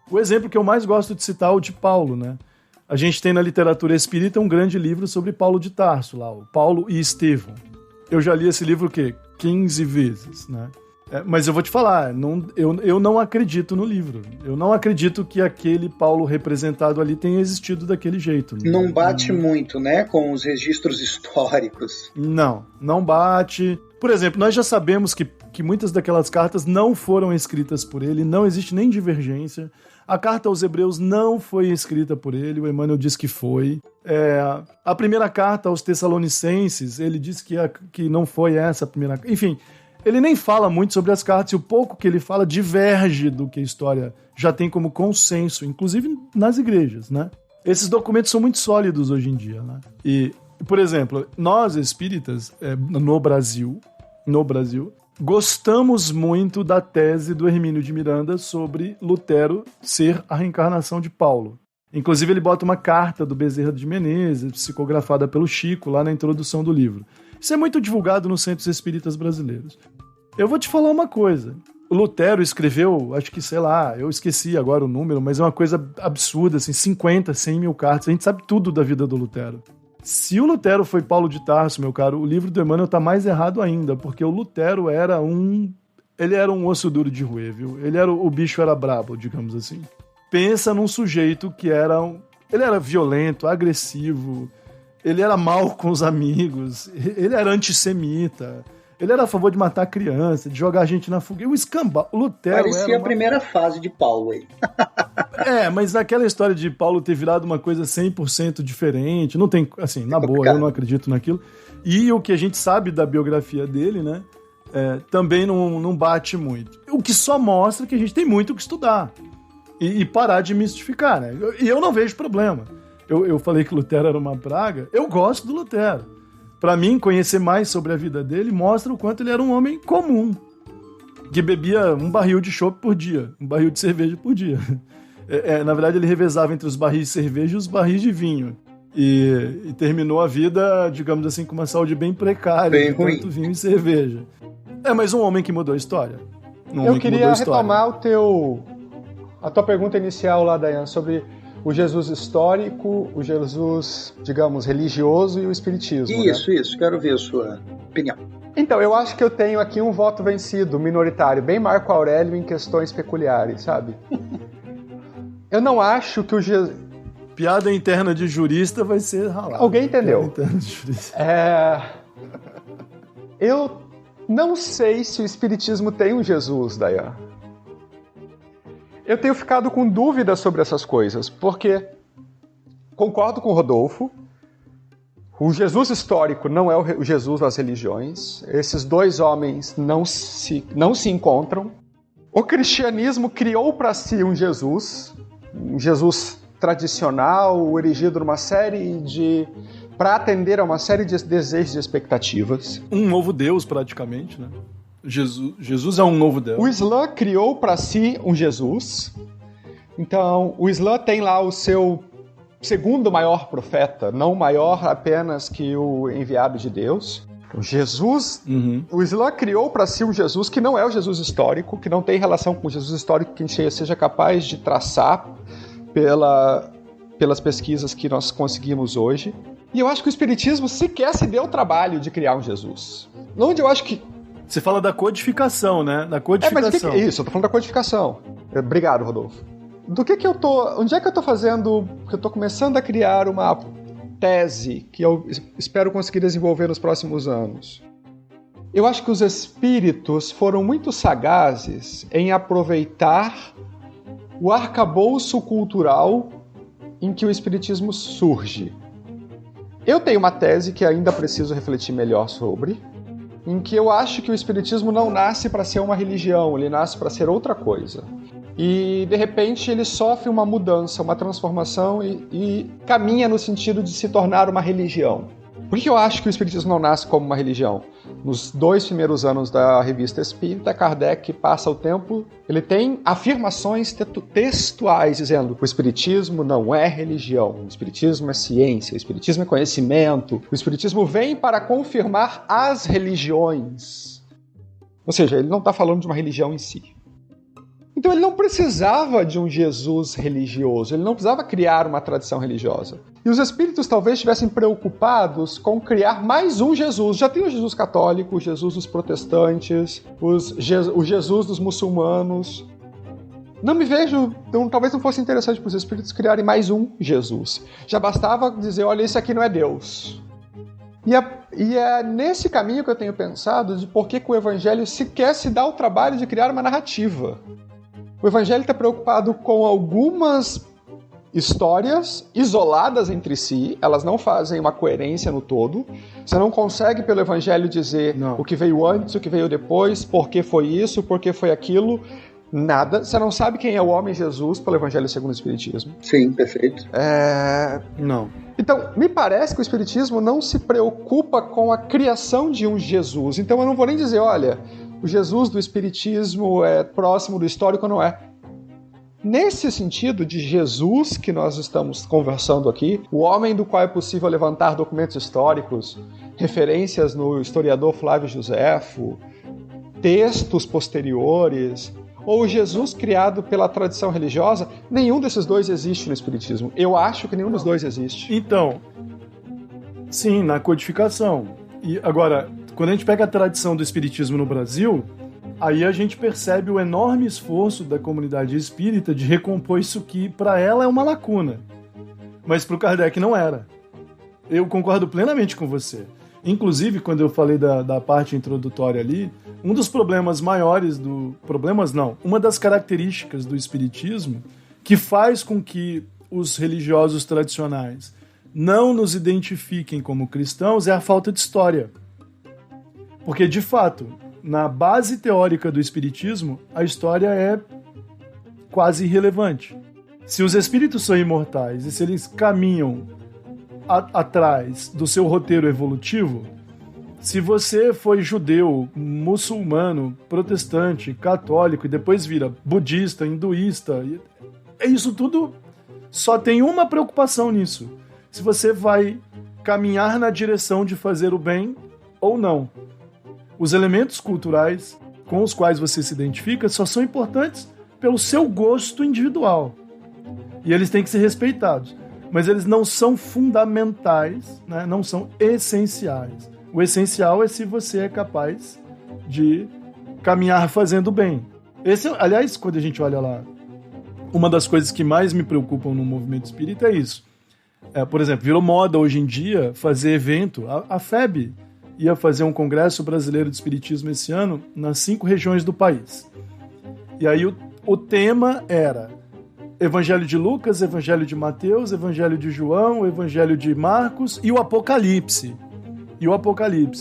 O exemplo que eu mais gosto de citar é o de Paulo, né? A gente tem na literatura espírita um grande livro sobre Paulo de Tarso, lá, o Paulo e Estevão. Eu já li esse livro, 15 vezes, né? Mas eu vou te falar, eu não acredito no livro. Eu não acredito que aquele Paulo representado ali tenha existido daquele jeito. Não bate muito, né, com os registros históricos. Não bate. Por exemplo, nós já sabemos que muitas daquelas cartas não foram escritas por ele, não existe nem divergência. A carta aos Hebreus não foi escrita por ele, o Emmanuel diz que foi. A primeira carta aos Tessalonicenses, ele diz que não foi essa a primeira carta. Enfim, ele nem fala muito sobre as cartas e o pouco que ele fala diverge do que a história já tem como consenso, inclusive nas igrejas, né? Esses documentos são muito sólidos hoje em dia, né? E, por exemplo, nós espíritas, no Brasil, gostamos muito da tese do Hermínio de Miranda sobre Lutero ser a reencarnação de Paulo. Inclusive, ele bota uma carta do Bezerra de Menezes, psicografada pelo Chico, lá na introdução do livro. Isso é muito divulgado nos centros espíritas brasileiros. Eu vou te falar uma coisa. O Lutero escreveu, acho que, eu esqueci agora o número, mas é uma coisa absurda, assim, 50, 100 mil cartas. A gente sabe tudo da vida do Lutero. Se o Lutero foi Paulo de Tarso, meu caro, o livro do Emmanuel tá mais errado ainda, porque o Lutero era um osso duro de roer, viu? O bicho era brabo, digamos assim. Pensa num sujeito que ele era violento, agressivo, ele era mal com os amigos, ele era antissemita, ele era a favor de matar criança, de jogar gente na fogueira. O Lutero parecia a primeira fase de Paulo aí. Mas naquela história de Paulo ter virado uma coisa 100% diferente, não tem, assim, na boa, eu não acredito naquilo. E o que a gente sabe da biografia dele, né, também não bate muito. O que só mostra que a gente tem muito o que estudar e parar de mistificar, né? E eu não vejo problema. Eu falei que Lutero era uma praga, eu gosto do Lutero. Para mim, conhecer mais sobre a vida dele mostra o quanto ele era um homem comum, que bebia um barril de chopp por dia, um barril de cerveja por dia. Na verdade, ele revezava entre os barris de cerveja e os barris de vinho. E terminou a vida, digamos assim, com uma saúde bem precária, bem de tanto vinho e cerveja. Mas um homem que mudou a história. Eu queria retomar a tua pergunta inicial lá, Dayan, sobre o Jesus histórico, o Jesus, digamos, religioso e o espiritismo. Isso. Quero ver a sua opinião. Então, eu acho que eu tenho aqui um voto vencido, minoritário, bem Marco Aurélio em questões peculiares, sabe? Eu não acho que o Jesus... Piada interna de jurista vai ser ralada. Alguém entendeu? Eu não sei se o espiritismo tem um Jesus, Dayan. Eu tenho ficado com dúvidas sobre essas coisas, porque concordo com o Rodolfo, o Jesus histórico não é o Jesus das religiões, esses dois homens não se encontram. O cristianismo criou para si um Jesus tradicional, erigido numa série para atender a uma série de desejos e expectativas. Um novo Deus, praticamente, né? Jesus é um novo Deus. O Islã criou para si um Jesus. Então, o Islã tem lá o seu segundo maior profeta, não maior apenas que o enviado de Deus. O Jesus, O Islã criou para si um Jesus que não é o Jesus histórico, que não tem relação com o Jesus histórico que a gente seja capaz de traçar pelas pesquisas que nós conseguimos hoje. E eu acho que o espiritismo sequer se deu o trabalho de criar um Jesus. Onde eu acho que... Você fala da codificação, né? Da codificação. Isso, eu tô falando da codificação. Obrigado, Rodolfo. Onde é que eu tô fazendo? Porque eu tô começando a criar uma tese que eu espero conseguir desenvolver nos próximos anos. Eu acho que os espíritos foram muito sagazes em aproveitar o arcabouço cultural em que o espiritismo surge. Eu tenho uma tese que ainda preciso refletir melhor sobre, em que eu acho que o espiritismo não nasce para ser uma religião, ele nasce para ser outra coisa. E, de repente, ele sofre uma mudança, uma transformação e caminha no sentido de se tornar uma religião. Por que eu acho que o espiritismo não nasce como uma religião? Nos 2 primeiros anos da Revista Espírita, Kardec passa o tempo, ele tem afirmações textuais dizendo que o espiritismo não é religião, o espiritismo é ciência, o espiritismo é conhecimento, o espiritismo vem para confirmar as religiões. Ou seja, ele não está falando de uma religião em si. Então ele não precisava de um Jesus religioso, ele não precisava criar uma tradição religiosa. E os espíritos talvez estivessem preocupados com criar mais um Jesus. Já tem o Jesus católico, o Jesus dos protestantes, o Jesus dos muçulmanos. Não me vejo, então, talvez não fosse interessante para os espíritos criarem mais um Jesus. Já bastava dizer, olha, esse aqui não é Deus. E é nesse caminho que eu tenho pensado de por que o Evangelho sequer se dá o trabalho de criar uma narrativa. O Evangelho está preocupado com algumas histórias isoladas entre si, elas não fazem uma coerência no todo. Você não consegue, pelo Evangelho, dizer o que veio antes, o que veio depois, por que foi isso, por que foi aquilo. Nada. Você não sabe quem é o homem Jesus pelo Evangelho segundo o Espiritismo. Sim, perfeito. Não. Então, me parece que o Espiritismo não se preocupa com a criação de um Jesus. Então eu não vou nem dizer, olha, o Jesus do Espiritismo é próximo do histórico, não é. Nesse sentido de Jesus que nós estamos conversando aqui, o homem do qual é possível levantar documentos históricos, referências no historiador Flávio Josefo, textos posteriores, ou o Jesus criado pela tradição religiosa, nenhum desses dois existe no Espiritismo. Eu acho que nenhum dos dois existe. Então, sim, na codificação. E agora, quando a gente pega a tradição do Espiritismo no Brasil, aí a gente percebe o enorme esforço da comunidade espírita de recompor isso que, para ela, é uma lacuna. Mas para o Kardec não era. Eu concordo plenamente com você. Inclusive, quando eu falei da parte introdutória ali, um dos problemas maiores uma das características do Espiritismo que faz com que os religiosos tradicionais não nos identifiquem como cristãos é a falta de história. Porque, de fato, na base teórica do Espiritismo, a história é quase irrelevante. Se os espíritos são imortais e se eles caminham atrás do seu roteiro evolutivo, se você foi judeu, muçulmano, protestante, católico e depois vira budista, hinduísta, isso tudo só tem uma preocupação nisso: se você vai caminhar na direção de fazer o bem ou não. Os elementos culturais com os quais você se identifica só são importantes pelo seu gosto individual. E eles têm que ser respeitados. Mas eles não são fundamentais, né? Não são essenciais. O essencial é se você é capaz de caminhar fazendo bem. Aliás, quando a gente olha lá, uma das coisas que mais me preocupam no movimento espírita é isso. Por exemplo, virou moda hoje em dia fazer evento. A FEB ia fazer um congresso brasileiro de espiritismo esse ano nas 5 regiões do país. E aí o tema era Evangelho de Lucas, Evangelho de Mateus, Evangelho de João, Evangelho de Marcos e o Apocalipse.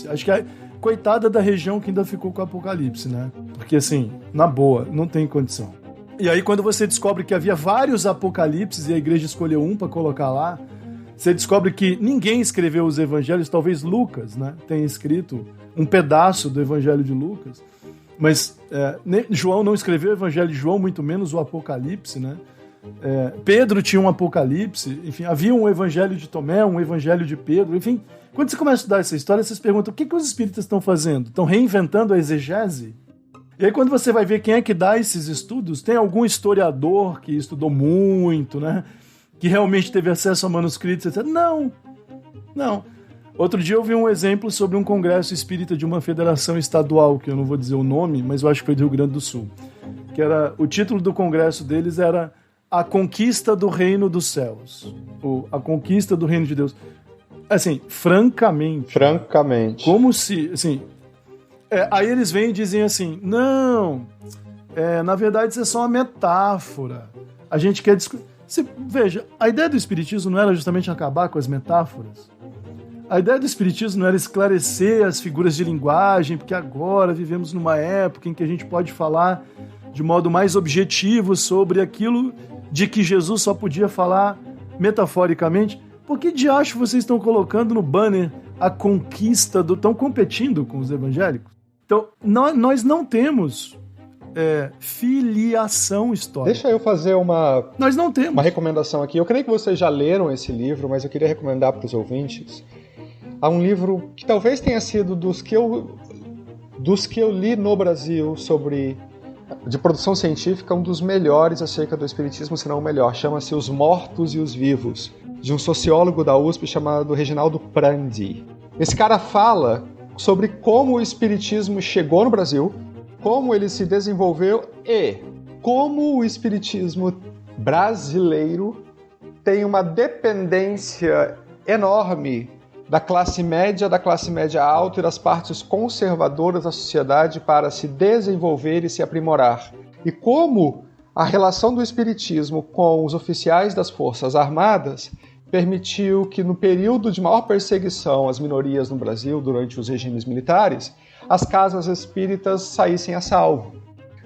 Acho que coitada da região que ainda ficou com o Apocalipse, né? Porque, assim, na boa, não tem condição. E aí, quando você descobre que havia vários Apocalipses e a igreja escolheu um para colocar lá, você descobre que ninguém escreveu os evangelhos, talvez Lucas, né, tenha escrito um pedaço do Evangelho de Lucas, mas João não escreveu o Evangelho de João, muito menos o Apocalipse, né? Pedro tinha um Apocalipse, enfim, havia um Evangelho de Tomé, um Evangelho de Pedro, enfim. Quando você começa a estudar essa história, você se pergunta, o que os espíritas estão fazendo? Estão reinventando a exegese? E aí quando você vai ver quem é que dá esses estudos, tem algum historiador que estudou muito, né? Que realmente teve acesso a manuscritos, etc. Não. Outro dia eu vi um exemplo sobre um congresso espírita de uma federação estadual, que eu não vou dizer o nome, mas eu acho que foi do Rio Grande do Sul. que era o título do congresso deles era A Conquista do Reino dos Céus, ou A Conquista do Reino de Deus. Assim, francamente. Como se, assim... aí eles vêm e dizem assim, não, na verdade isso é só uma metáfora. A gente quer discutir... Veja, a ideia do Espiritismo não era justamente acabar com as metáforas. A ideia do Espiritismo não era esclarecer as figuras de linguagem, porque agora vivemos numa época em que a gente pode falar de modo mais objetivo sobre aquilo de que Jesus só podia falar metaforicamente. Por que de acho vocês estão colocando no banner a conquista do... Estão competindo com os evangélicos? Então, nós não temos filiação histórica. Deixa eu fazer nós não temos uma recomendação aqui. Eu creio que vocês já leram esse livro, mas eu queria recomendar para os ouvintes. Há um livro que talvez tenha sido dos que eu li no Brasil de produção científica, um dos melhores acerca do Espiritismo, se não o melhor. Chama-se Os Mortos e os Vivos, de um sociólogo da USP chamado Reginaldo Prandi. Esse cara fala sobre como o Espiritismo chegou no Brasil, como ele se desenvolveu e como o Espiritismo brasileiro tem uma dependência enorme da classe média alta e das partes conservadoras da sociedade para se desenvolver e se aprimorar. E como a relação do Espiritismo com os oficiais das Forças Armadas permitiu que, no período de maior perseguição às minorias no Brasil, durante os regimes militares, as casas espíritas saíssem a salvo,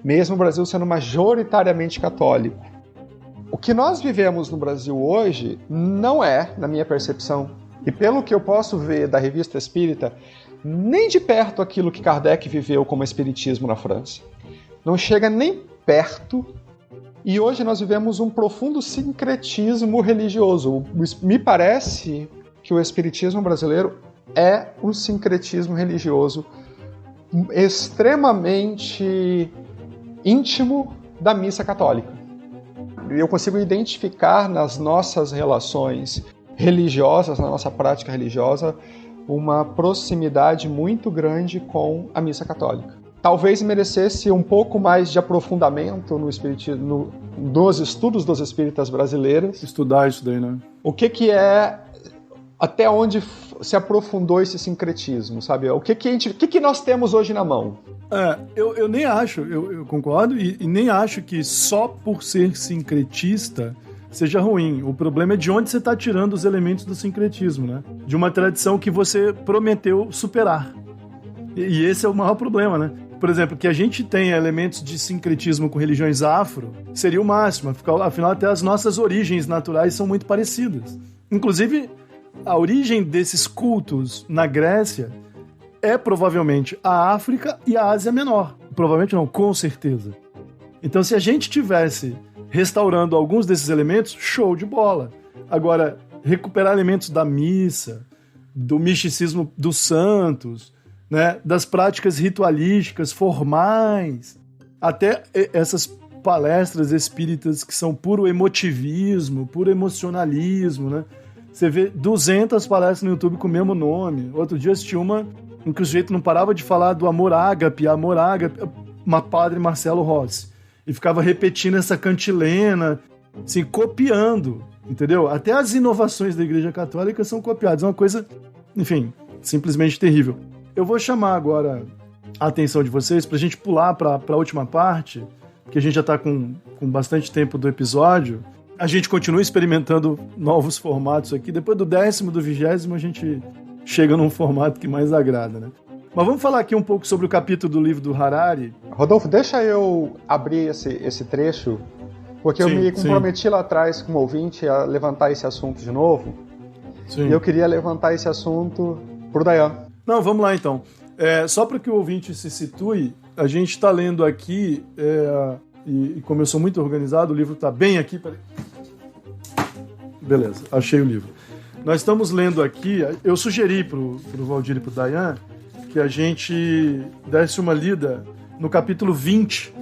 mesmo o Brasil sendo majoritariamente católico. O que nós vivemos no Brasil hoje não é, na minha percepção, e pelo que eu posso ver da Revista Espírita, nem de perto aquilo que Kardec viveu como espiritismo na França. Não chega nem perto. E hoje nós vivemos um profundo sincretismo religioso. Me parece que o espiritismo brasileiro é um sincretismo religioso extremamente íntimo da missa católica. Eu consigo identificar nas nossas relações religiosas, na nossa prática religiosa, uma proximidade muito grande com a missa católica. Talvez merecesse um pouco mais de aprofundamento no espiritismo, nos estudos dos espíritas brasileiros. Estudar isso daí, né? O que é, até onde se aprofundou esse sincretismo, sabe? O que nós temos hoje na mão? Eu nem acho, eu concordo, e nem acho que só por ser sincretista seja ruim. O problema é de onde você está tirando os elementos do sincretismo, né? De uma tradição que você prometeu superar. E esse é o maior problema, né? Por exemplo, que a gente tenha elementos de sincretismo com religiões afro seria o máximo. Afinal, até as nossas origens naturais são muito parecidas. Inclusive, a origem desses cultos na Grécia é provavelmente a África e a Ásia Menor. Provavelmente não, com certeza. Então, se a gente tivesse restaurando alguns desses elementos, show de bola. Agora, recuperar elementos da missa, do misticismo dos santos, né, das práticas ritualísticas formais, até essas palestras espíritas que são puro emotivismo, puro emocionalismo, né? Você vê 200 palestras no YouTube com o mesmo nome. Outro dia eu assisti uma em que o sujeito não parava de falar do amor ágape, padre Marcelo Rossi, e ficava repetindo essa cantilena, assim, copiando, entendeu? Até as inovações da Igreja Católica são copiadas. É uma coisa, enfim, simplesmente terrível. Eu vou chamar agora a atenção de vocês para a gente pular para a última parte, que a gente já está com bastante tempo do episódio. A gente continua experimentando novos formatos aqui. Depois do 10º, do 20º, a gente chega num formato que mais agrada, né? Mas vamos falar aqui um pouco sobre o capítulo do livro do Harari. Rodolfo, deixa eu abrir esse trecho, porque eu me comprometi lá atrás com o ouvinte a levantar esse assunto de novo. Sim. E eu queria levantar esse assunto pro Dayan. Não, vamos lá então. Só para que o ouvinte se situe, a gente está lendo aqui, e como eu sou muito organizado, o livro está bem aqui. Peraí. Beleza, achei o livro. Nós estamos lendo aqui, eu sugeri pro Valdir e pro Dayan que a gente desse uma lida no capítulo 20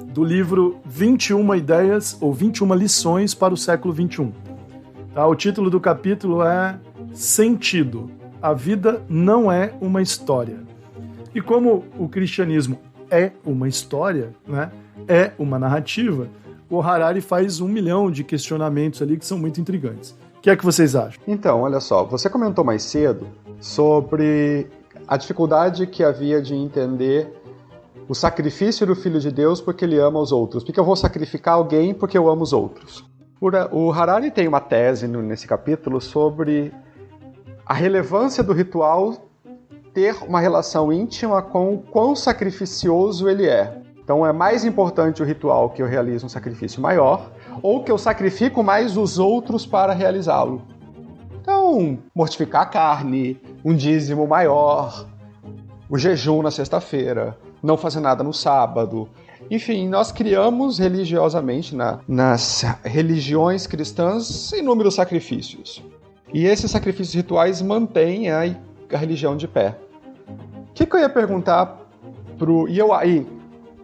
do livro 21 Ideias ou 21 Lições para o Século XXI. Tá? O título do capítulo é Sentido. A vida não é uma história. E como o cristianismo é uma história, né, é uma narrativa, o Harari faz 1 milhão de questionamentos ali que são muito intrigantes. O que é que vocês acham? Então, olha só, você comentou mais cedo sobre a dificuldade que havia de entender o sacrifício do Filho de Deus porque ele ama os outros. Porque eu vou sacrificar alguém porque eu amo os outros. O Harari tem uma tese nesse capítulo sobre a relevância do ritual ter uma relação íntima com o quão sacrificioso ele é. Então é mais importante o ritual que eu realizo um sacrifício maior ou que eu sacrifico mais os outros para realizá-lo. Então, mortificar a carne, um dízimo maior, o jejum na sexta-feira, não fazer nada no sábado. Enfim, nós criamos religiosamente, nas religiões cristãs, inúmeros sacrifícios. E esses sacrifícios rituais mantêm a religião de pé. O que eu ia perguntar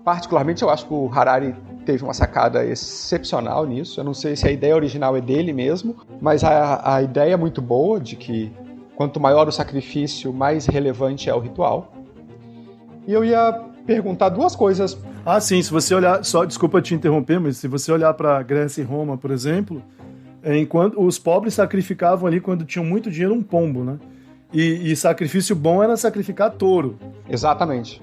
particularmente, eu acho que o Harari teve uma sacada excepcional nisso. Eu não sei se a ideia original é dele mesmo, mas a ideia é muito boa, de que quanto maior o sacrifício, mais relevante é o ritual. E eu ia perguntar 2 coisas. Ah, sim, se você olhar, desculpa te interromper, mas se você olhar para Grécia e Roma, por exemplo, enquanto os pobres sacrificavam ali, quando tinham muito dinheiro, um pombo, né? E sacrifício bom era sacrificar touro. Exatamente.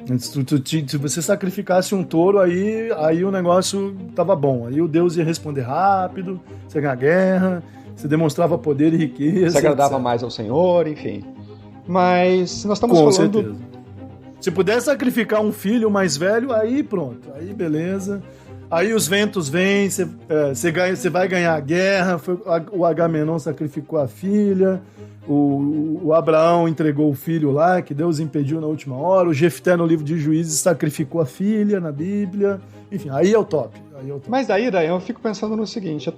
Se você sacrificasse um touro, aí o negócio tava bom. Aí o Deus ia responder rápido, você ganha guerra, você demonstrava poder e riqueza. Você agradava mais ao Senhor, enfim. Mas nós estamos falando... certeza. Se puder sacrificar um filho mais velho, aí pronto. Aí beleza. Aí os ventos vêm, você vai ganhar a guerra. O Agamenon sacrificou a filha. O Abraão entregou o filho lá, que Deus impediu na última hora. O Jefté, no livro de Juízes, sacrificou a filha na Bíblia. Enfim, aí é o top. Mas daí, eu fico pensando no seguinte: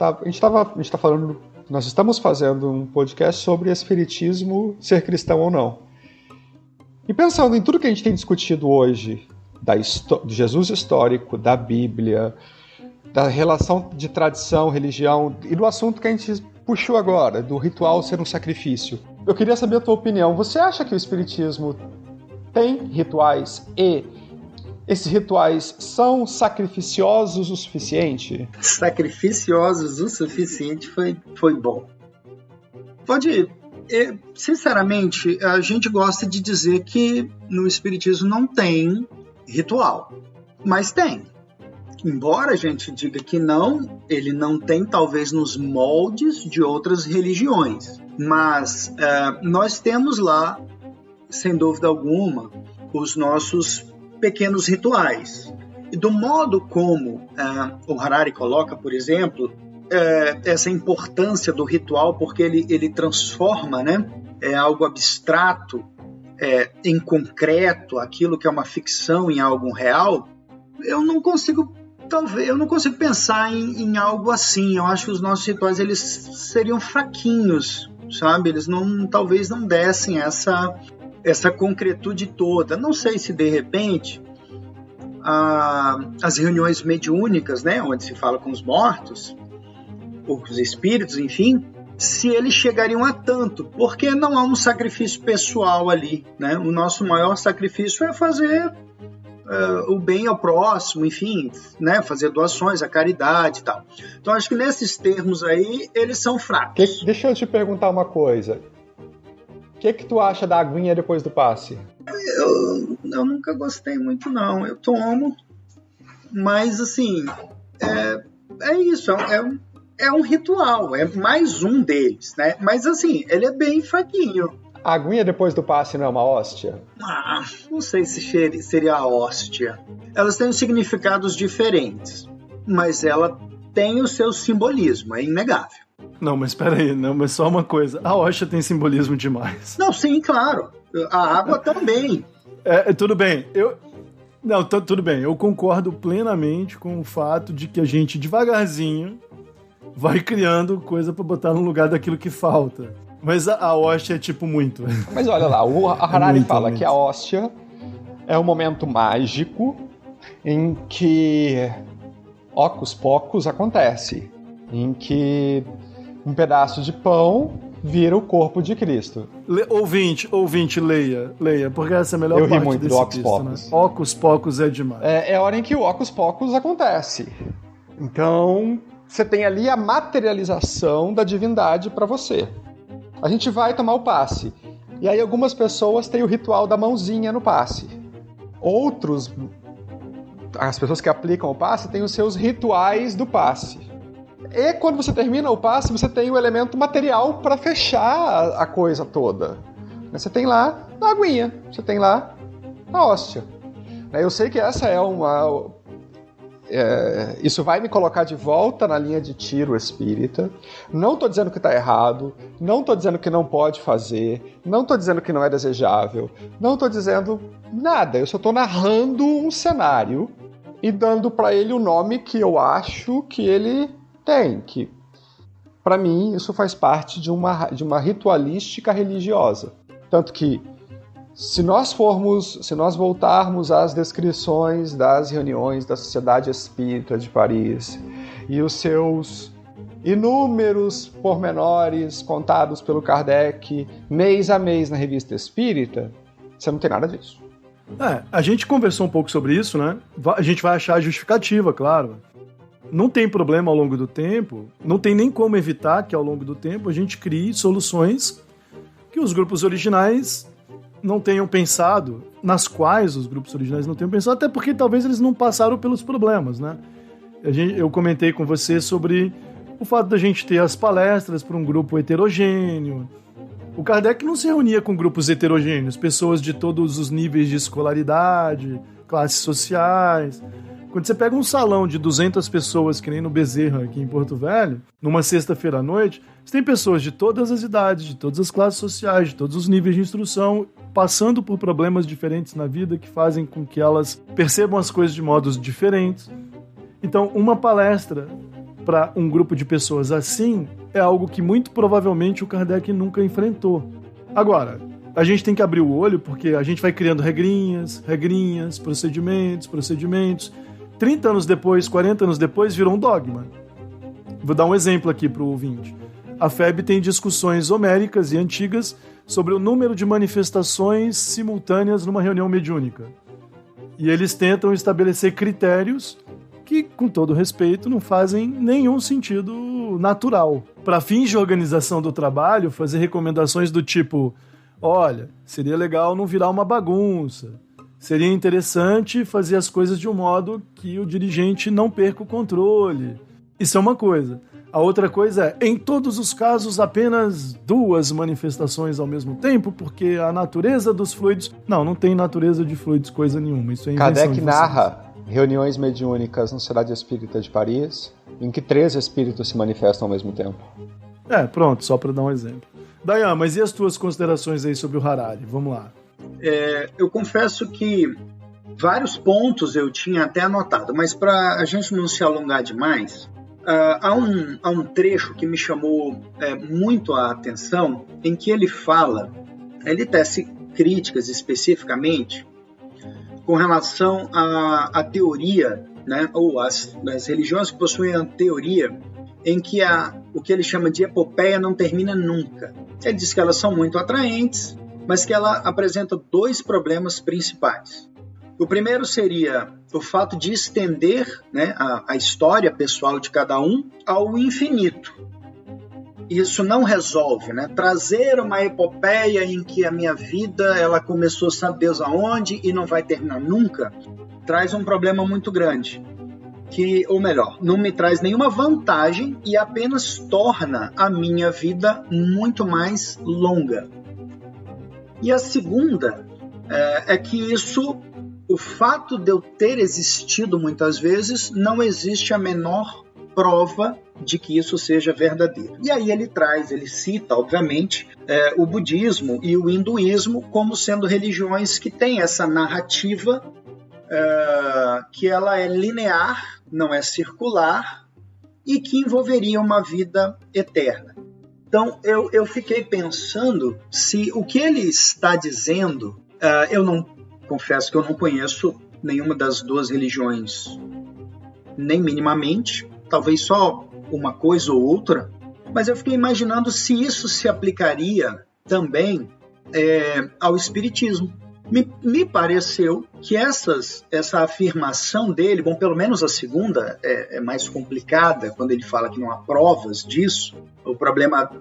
nós estamos fazendo um podcast sobre espiritismo, ser cristão ou não. E pensando em tudo que a gente tem discutido hoje, de Jesus histórico, da Bíblia, da relação de tradição, religião, e do assunto que a gente puxou agora, do ritual ser um sacrifício. Eu queria saber a tua opinião. Você acha que o espiritismo tem rituais e esses rituais são sacrificiosos o suficiente? Sacrificiosos o suficiente foi bom. Pode ir. Sinceramente, a gente gosta de dizer que no espiritismo não tem ritual, mas tem. Embora a gente diga que não, ele não tem talvez nos moldes de outras religiões, mas nós temos lá, sem dúvida alguma, os nossos pequenos rituais. E do modo como o Harari coloca, por exemplo, essa importância do ritual, porque ele transforma, né, algo abstrato em concreto, aquilo que é uma ficção em algo real. Eu não consigo pensar em algo assim. Eu acho que os nossos rituais eles seriam fraquinhos, sabe? Eles talvez não dessem essa concretude toda. Não sei se de repente as reuniões mediúnicas, né, onde se fala com os mortos, ou com os espíritos, enfim, se eles chegariam a tanto, porque não há um sacrifício pessoal ali, né? O nosso maior sacrifício é fazer o bem ao próximo, enfim, né? Fazer doações, a caridade e tal. Então acho que nesses termos aí eles são fracos. Deixa eu te perguntar uma coisa. O que tu acha da aguinha depois do passe? Eu nunca gostei muito, não. Eu tomo, mas assim, é isso, é um ritual, é mais um deles, né? Mas assim, ele é bem fraquinho. A aguinha depois do passe não é uma hóstia? Não sei se seria a hóstia. Elas têm significados diferentes, mas ela tem o seu simbolismo, é inegável. Não, mas peraí, mas só uma coisa. A hóstia tem simbolismo demais. Não, sim, claro. A água também. Tudo bem. Tudo bem. Eu concordo plenamente com o fato de que a gente devagarzinho vai criando coisa pra botar no lugar daquilo que falta. Mas a hóstia é tipo muito. Mas olha lá, a Harari fala que a hóstia é um momento mágico em que Hocus Pocus acontece. Em que um pedaço de pão vira o corpo de Cristo. Ouvinte, leia, porque essa é a melhor parte desse muito do Ocus Pocus. Né? Ocus Pocus é demais. É a hora em que o Ocus Pocus acontece. Então, você tem ali a materialização da divindade para você. A gente vai tomar o passe. E aí algumas pessoas têm o ritual da mãozinha no passe. Outros, as pessoas que aplicam o passe, têm os seus rituais do passe. E quando você termina o passe, você tem o elemento material para fechar a coisa toda. Você tem lá a aguinha, você tem lá a hóstia. Eu sei que essa é uma... isso vai me colocar de volta na linha de tiro espírita. Não estou dizendo que está errado, não estou dizendo que não pode fazer, não estou dizendo que não é desejável, não estou dizendo nada. Eu só estou narrando um cenário e dando para ele o nome que eu acho que ele tem. Que, para mim, isso faz parte de uma ritualística religiosa. Tanto que, se nós voltarmos às descrições das reuniões da Sociedade Espírita de Paris e os seus inúmeros pormenores contados pelo Kardec mês a mês na Revista Espírita, você não tem nada disso. A gente conversou um pouco sobre isso, né? A gente vai achar a justificativa, claro. Não tem problema ao longo do tempo, não tem nem como evitar que ao longo do tempo a gente crie soluções que os grupos originais não tenham pensado, nas quais os grupos originais não tenham pensado, até porque talvez eles não passaram pelos problemas, né? Eu comentei com você sobre o fato da gente ter as palestras para um grupo heterogêneo. O Kardec não se reunia com grupos heterogêneos, pessoas de todos os níveis de escolaridade, classes sociais. Quando você pega um salão de 200 pessoas, que nem no Bezerra, aqui em Porto Velho, numa sexta-feira à noite, você tem pessoas de todas as idades, de todas as classes sociais, de todos os níveis de instrução, passando por problemas diferentes na vida que fazem com que elas percebam as coisas de modos diferentes. Então, uma palestra para um grupo de pessoas assim é algo que muito provavelmente o Kardec nunca enfrentou. Agora, a gente tem que abrir o olho porque a gente vai criando regrinhas, procedimentos. 30 anos depois, 40 anos depois, virou um dogma. Vou dar um exemplo aqui para o ouvinte. A FEB tem discussões homéricas e antigas sobre o número de manifestações simultâneas numa reunião mediúnica. E eles tentam estabelecer critérios que, com todo respeito, não fazem nenhum sentido natural. Para fins de organização do trabalho, fazer recomendações do tipo: olha, seria legal não virar uma bagunça. Seria interessante fazer as coisas de um modo que o dirigente não perca o controle. Isso é uma coisa. A outra coisa é, em todos os casos, apenas 2 manifestações ao mesmo tempo, porque a natureza dos fluidos... Não tem natureza de fluidos coisa nenhuma. Isso é invenção de vocês. Kardec narra reuniões mediúnicas na Sociedade Espírita de Paris, em que 3 espíritos se manifestam ao mesmo tempo. Pronto, só para dar um exemplo. Dayan, mas e as tuas considerações aí sobre o Harari? Vamos lá. Eu confesso que vários pontos eu tinha até anotado, mas para a gente não se alongar demais, há um trecho que me chamou muito a atenção, em que ele tece críticas especificamente com relação à teoria, né, ou as religiões que possuem a teoria em que o que ele chama de epopeia não termina nunca. Ele diz que elas são muito atraentes, mas que ela apresenta 2 problemas principais. O primeiro seria o fato de estender, né, a história pessoal de cada um ao infinito. Isso não resolve, né? Trazer uma epopeia em que a minha vida ela começou sabe Deus aonde e não vai terminar nunca, traz um problema muito grande. Ou melhor, não me traz nenhuma vantagem e apenas torna a minha vida muito mais longa. E a segunda é que o fato de eu ter existido muitas vezes, não existe a menor prova de que isso seja verdadeiro. E aí ele cita, obviamente, o budismo e o hinduísmo como sendo religiões que têm essa narrativa que ela é linear, não é circular, e que envolveria uma vida eterna. Então, eu fiquei pensando se o que ele está dizendo... confesso que eu não conheço nenhuma das 2 religiões, nem minimamente, talvez só uma coisa ou outra, Mas eu fiquei imaginando se isso se aplicaria também ao espiritismo. Me pareceu que essa afirmação dele, bom, pelo menos a segunda é mais complicada, quando ele fala que não há provas disso. O problema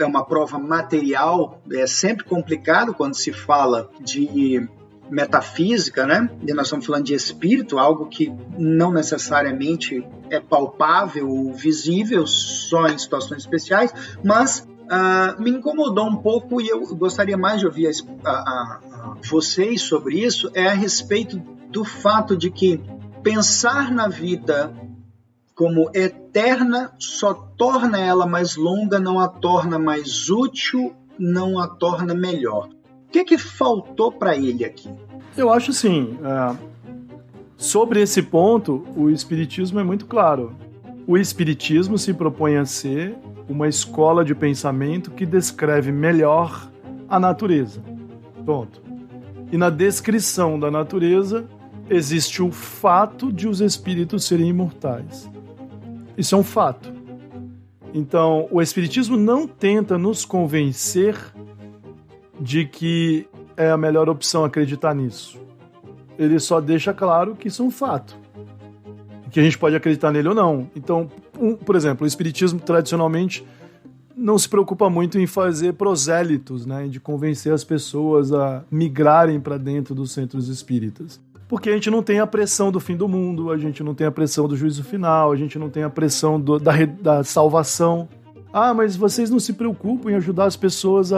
é uma prova material, é sempre complicado quando se fala de metafísica, né? E nós estamos falando de espírito, algo que não necessariamente é palpável ou visível, só em situações especiais, mas me incomodou um pouco e eu gostaria mais de ouvir vocês sobre isso, a respeito do fato de que pensar na vida como eterna só torna ela mais longa, não a torna mais útil, não a torna melhor. O que faltou para ele aqui? Eu acho assim, sobre esse ponto, o Espiritismo é muito claro. O Espiritismo se propõe a ser uma escola de pensamento que descreve melhor a natureza. Ponto. E na descrição da natureza existe o fato de os espíritos serem imortais. Isso é um fato. Então, o Espiritismo não tenta nos convencer de que é a melhor opção acreditar nisso. Ele só deixa claro que isso é um fato. Que a gente pode acreditar nele ou não. Então, por exemplo, o Espiritismo tradicionalmente não se preocupa muito em fazer prosélitos, né, de convencer as pessoas a migrarem para dentro dos centros espíritas. Porque a gente não tem a pressão do fim do mundo, a gente não tem a pressão do juízo final, a gente não tem a pressão da salvação. Ah, mas vocês não se preocupam em ajudar as pessoas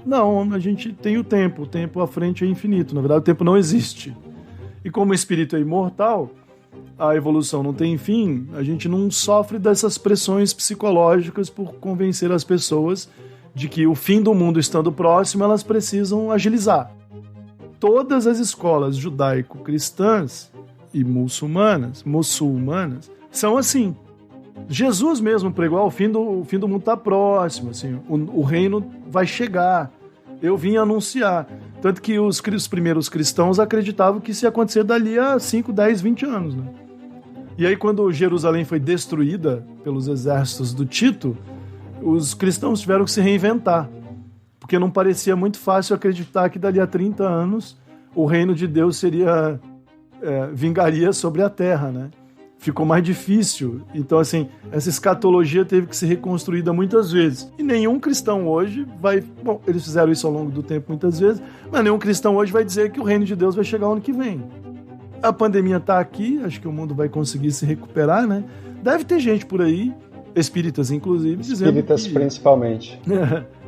Não, a gente tem o tempo à frente é infinito, na verdade o tempo não existe. E como o espírito é imortal, a evolução não tem fim, a gente não sofre dessas pressões psicológicas por convencer as pessoas de que o fim do mundo estando próximo, elas precisam agilizar. Todas as escolas judaico-cristãs e muçulmanas são assim. Jesus mesmo pregou, o fim do mundo está próximo, assim, o reino vai chegar. Eu vim anunciar. Tanto que os primeiros cristãos acreditavam que isso ia acontecer dali a 5, 10, 20 anos. Né? E aí, quando Jerusalém foi destruída pelos exércitos do Tito, os cristãos tiveram que se reinventar. Porque não parecia muito fácil acreditar que dali a 30 anos o reino de Deus vingaria sobre a terra, né? Ficou mais difícil. Então, assim, essa escatologia teve que ser reconstruída muitas vezes. E nenhum cristão hoje vai... Bom, eles fizeram isso ao longo do tempo muitas vezes, mas nenhum cristão hoje vai dizer que o reino de Deus vai chegar ano que vem. A pandemia está aqui, acho que o mundo vai conseguir se recuperar, né? Deve ter gente por aí, espíritas inclusive, dizendo espíritas principalmente.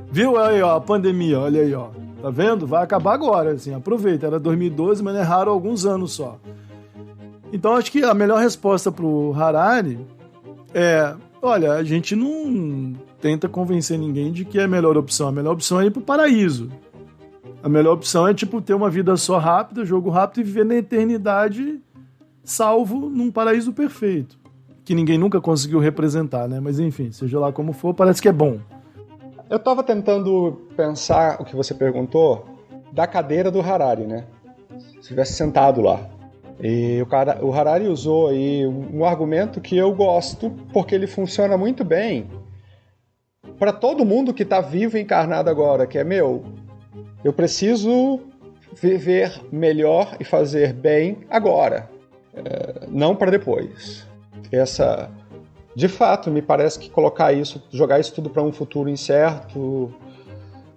Viu aí, ó, a pandemia, olha aí, ó. Tá vendo? Vai acabar agora, assim, aproveita. Era 2012, mas é raro alguns anos só. Então, acho que a melhor resposta pro Harari olha, a gente não tenta convencer ninguém de que é a melhor opção. A melhor opção é ir pro paraíso. A melhor opção é, ter uma vida só rápida, jogo rápido e viver na eternidade salvo num paraíso perfeito. Que ninguém nunca conseguiu representar, né? Mas, enfim, seja lá como for, parece que é bom. Eu estava tentando pensar o que você perguntou da cadeira do Harari, né? Se estivesse sentado lá. E o Harari usou aí um argumento que eu gosto, porque ele funciona muito bem para todo mundo que está vivo e encarnado agora, que é, eu preciso viver melhor e fazer bem agora, não para depois. De fato, me parece que jogar isso tudo para um futuro incerto,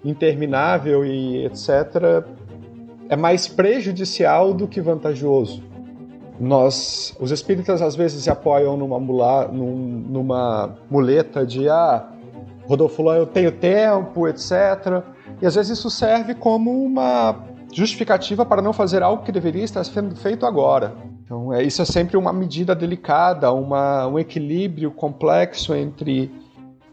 interminável e etc., é mais prejudicial do que vantajoso. Os espíritas às vezes se apoiam numa muleta de Rodolfo, eu tenho tempo, etc. E às vezes isso serve como uma justificativa para não fazer algo que deveria estar sendo feito agora. Então isso é sempre uma medida delicada, um equilíbrio complexo entre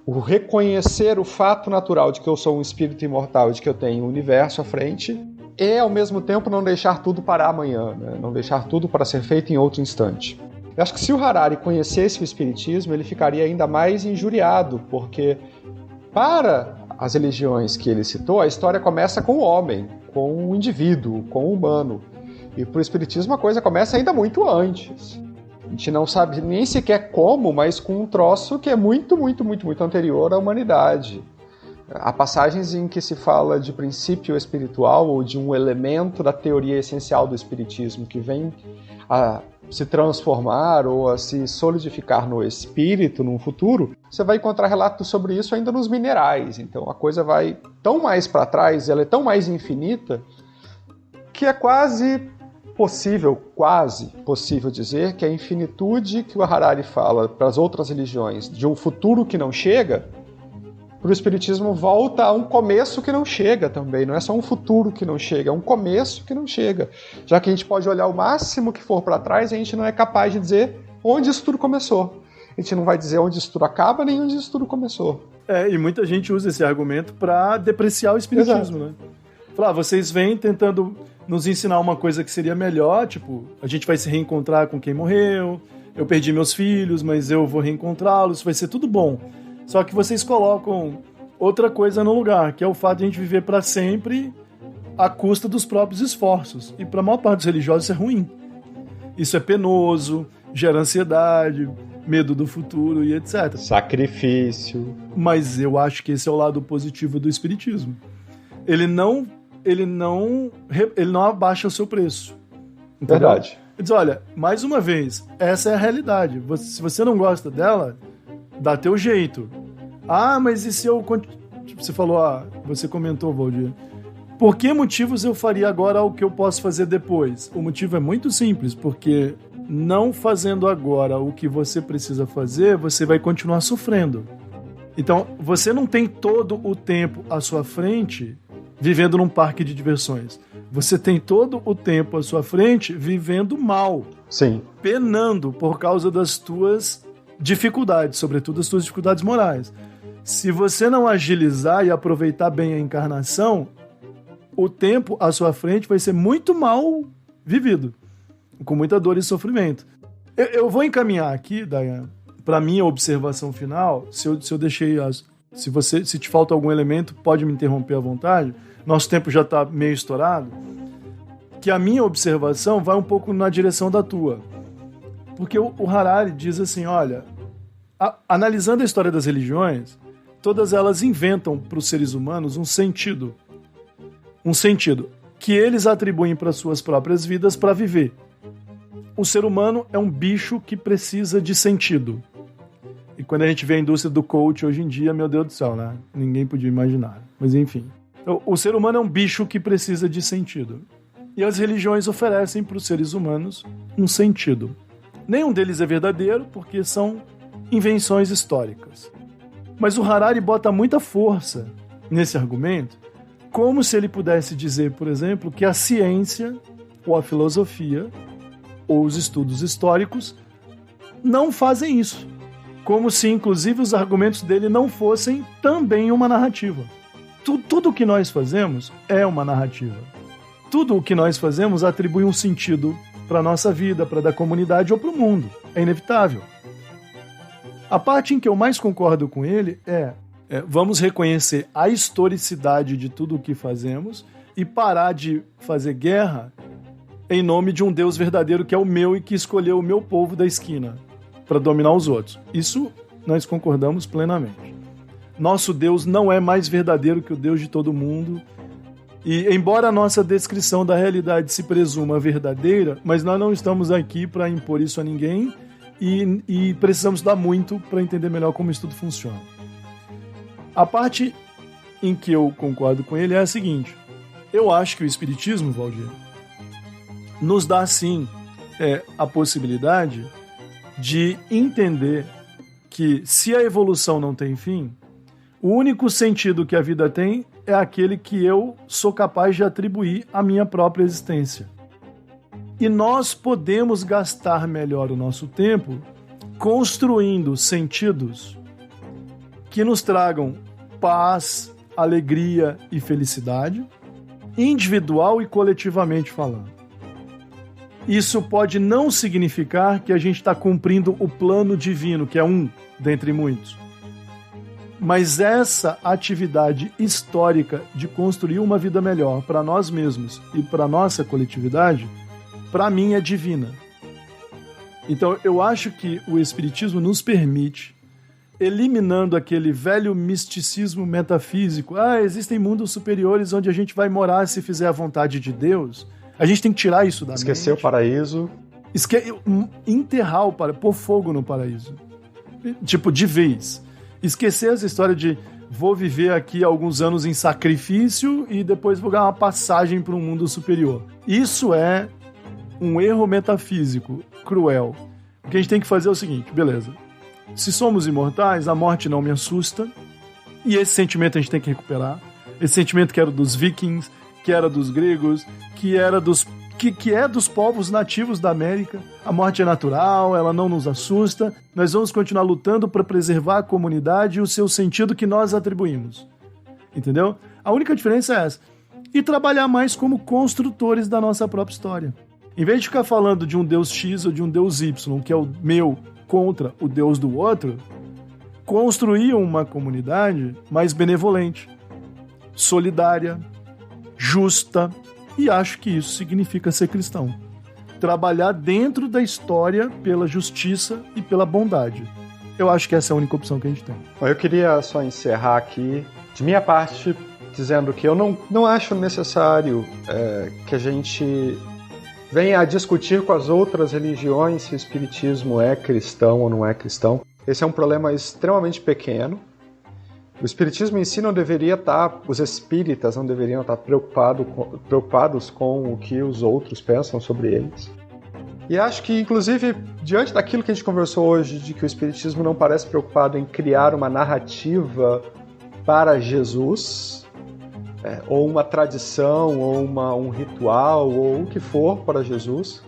o reconhecer o fato natural de que eu sou um espírito imortal, de que eu tenho o universo à frente, e, ao mesmo tempo, não deixar tudo para amanhã, né? Não deixar tudo para ser feito em outro instante. Eu acho que se o Harari conhecesse o Espiritismo, ele ficaria ainda mais injuriado, porque, para as religiões que ele citou, a história começa com o homem, com o indivíduo, com o humano. E para o Espiritismo a coisa começa ainda muito antes. A gente não sabe nem sequer como, mas com um troço que é muito, muito, muito, muito anterior à humanidade. Há passagens em que se fala de princípio espiritual ou de um elemento da teoria essencial do espiritismo que vem a se transformar ou a se solidificar no espírito, num futuro. Você vai encontrar relatos sobre isso ainda nos minerais. Então a coisa vai tão mais para trás, ela é tão mais infinita, que é quase possível dizer que a infinitude que o Harari fala para as outras religiões de um futuro que não chega, para o Espiritismo volta a um começo que não chega também. Não é só um futuro que não chega, é um começo que não chega. Já que a gente pode olhar o máximo que for para trás, a gente não é capaz de dizer onde isso tudo começou. A gente não vai dizer onde isso tudo acaba, nem onde isso tudo começou. E muita gente usa esse argumento para depreciar o Espiritismo, né? Falar, vocês vêm tentando nos ensinar uma coisa que seria melhor, tipo, a gente vai se reencontrar com quem morreu, eu perdi meus filhos, mas eu vou reencontrá-los, vai ser tudo bom. Só que vocês colocam outra coisa no lugar, que é o fato de a gente viver para sempre à custa dos próprios esforços. E para a maior parte dos religiosos isso é ruim. Isso é penoso, gera ansiedade, medo do futuro e etc. Sacrifício. Mas eu acho que esse é o lado positivo do Espiritismo. Ele não abaixa o seu preço. Entendeu? Verdade. Ele diz, olha, mais uma vez, essa é a realidade. Se você não gosta dela, dá teu jeito. Ah, mas e se eu... Você falou, você comentou, Valdir. Por que motivos eu faria agora o que eu posso fazer depois? O motivo é muito simples, porque não fazendo agora o que você precisa fazer, você vai continuar sofrendo. Então, você não tem todo o tempo à sua frente vivendo num parque de diversões. Você tem todo o tempo à sua frente vivendo mal. Sim. Penando por causa das tuas dificuldades, sobretudo as tuas dificuldades morais. Se você não agilizar e aproveitar bem a encarnação, o tempo à sua frente vai ser muito mal vivido, com muita dor e sofrimento. Eu vou encaminhar aqui, Dayan, para minha observação final. Se eu deixei se te falta algum elemento, pode me interromper à vontade. Nosso tempo já está meio estourado. Que a minha observação vai um pouco na direção da tua. Porque o Harari diz assim, olha, analisando a história das religiões, todas elas inventam para os seres humanos um sentido que eles atribuem para suas próprias vidas para viver. O ser humano é um bicho que precisa de sentido. E quando a gente vê a indústria do coach hoje em dia, meu Deus do céu, né? Ninguém podia imaginar. Mas enfim. Então, o ser humano é um bicho que precisa de sentido. E as religiões oferecem para os seres humanos um sentido. Nenhum deles é verdadeiro, porque são invenções históricas. Mas o Harari bota muita força nesse argumento, como se ele pudesse dizer, por exemplo, que a ciência, ou a filosofia, ou os estudos históricos não fazem isso. Como se, inclusive, os argumentos dele não fossem também uma narrativa. Tudo o que nós fazemos é uma narrativa. Tudo o que nós fazemos atribui um sentido para a nossa vida, para a da comunidade ou para o mundo. É inevitável. A parte em que eu mais concordo com ele é vamos reconhecer a historicidade de tudo o que fazemos e parar de fazer guerra em nome de um Deus verdadeiro que é o meu e que escolheu o meu povo da esquina para dominar os outros. Isso nós concordamos plenamente. Nosso Deus não é mais verdadeiro que o Deus de todo mundo. E embora a nossa descrição da realidade se presuma verdadeira, mas nós não estamos aqui para impor isso a ninguém e precisamos dar muito para entender melhor como isso tudo funciona. A parte em que eu concordo com ele é a seguinte: eu acho que o Espiritismo, Valdir, nos dá sim a possibilidade de entender que se a evolução não tem fim, o único sentido que a vida tem é aquele que eu sou capaz de atribuir à minha própria existência. E nós podemos gastar melhor o nosso tempo construindo sentidos que nos tragam paz, alegria e felicidade, individual e coletivamente falando. Isso pode não significar que a gente está cumprindo o plano divino, que é um dentre muitos. Mas essa atividade histórica de construir uma vida melhor para nós mesmos e para a nossa coletividade, para mim é divina. Então, eu acho que o Espiritismo nos permite, eliminando aquele velho misticismo metafísico, existem mundos superiores onde a gente vai morar se fizer a vontade de Deus. A gente tem que tirar isso da mente. Esquecer o paraíso. Enterrar o paraíso, pôr fogo no paraíso. Tipo, de vez. Esquecer essa história de vou viver aqui alguns anos em sacrifício e depois vou ganhar uma passagem para um mundo superior. Isso é um erro metafísico cruel. O que a gente tem que fazer é o seguinte, beleza. Se somos imortais, a morte não me assusta. E esse sentimento a gente tem que recuperar. Esse sentimento que era dos vikings, que era dos gregos, que era que é dos povos nativos da América. A morte é natural, ela não nos assusta. Nós vamos continuar lutando para preservar a comunidade e o seu sentido que nós atribuímos. Entendeu? A única diferença é essa. E trabalhar mais como construtores da nossa própria história. Em vez de ficar falando de um Deus X ou de um Deus Y, que é o meu contra o Deus do outro, construir uma comunidade mais benevolente, solidária, justa, e acho que isso significa ser cristão. Trabalhar dentro da história pela justiça e pela bondade. Eu acho que essa é a única opção que a gente tem. Bom, eu queria só encerrar aqui, de minha parte, dizendo que eu não acho necessário que a gente venha a discutir com as outras religiões se o Espiritismo é cristão ou não é cristão. Esse é um problema extremamente pequeno. O Espiritismo em si não deveria estar, os espíritas não deveriam estar preocupados com o que os outros pensam sobre eles. E acho que, inclusive, diante daquilo que a gente conversou hoje, de que o Espiritismo não parece preocupado em criar uma narrativa para Jesus, ou uma tradição, ou um ritual, ou o que for para Jesus,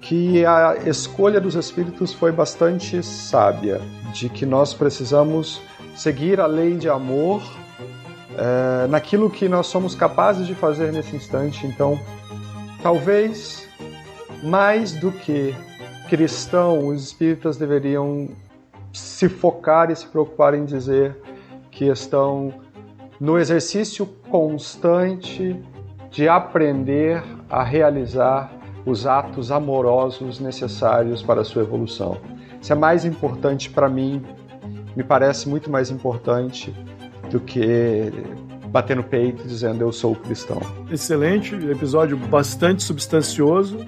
que a escolha dos espíritos foi bastante sábia, de que nós precisamos seguir a lei de amor naquilo que nós somos capazes de fazer nesse instante. Então, talvez, mais do que cristão, os espíritas deveriam se focar e se preocupar em dizer que estão no exercício constante de aprender a realizar os atos amorosos necessários para a sua evolução. Isso é mais importante para mim, me parece muito mais importante do que bater no peito dizendo eu sou cristão. Excelente, episódio bastante substancioso,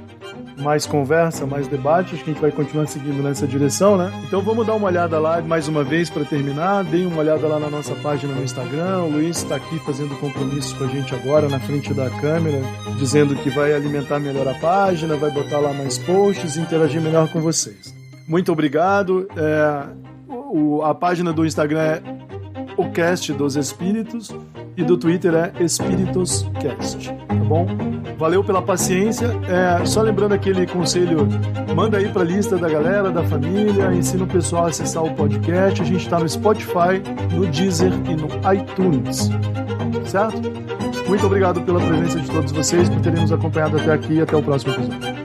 mais conversa, mais debate, acho que a gente vai continuar seguindo nessa direção, né? Então vamos dar uma olhada lá mais uma vez para terminar, deem uma olhada lá na nossa página no Instagram, o Luiz está aqui fazendo compromisso com a gente agora na frente da câmera, dizendo que vai alimentar melhor a página, vai botar lá mais posts e interagir melhor com vocês. Muito obrigado, a página do Instagram é o Cast dos Espíritos e do Twitter é EspíritosCast, tá bom? Valeu pela paciência. Só lembrando aquele conselho, manda aí pra lista da galera, da família, ensina o pessoal a acessar o podcast. A gente tá no Spotify, no Deezer e no iTunes, certo? Muito obrigado pela presença de todos vocês, por terem nos acompanhado até aqui e até o próximo episódio.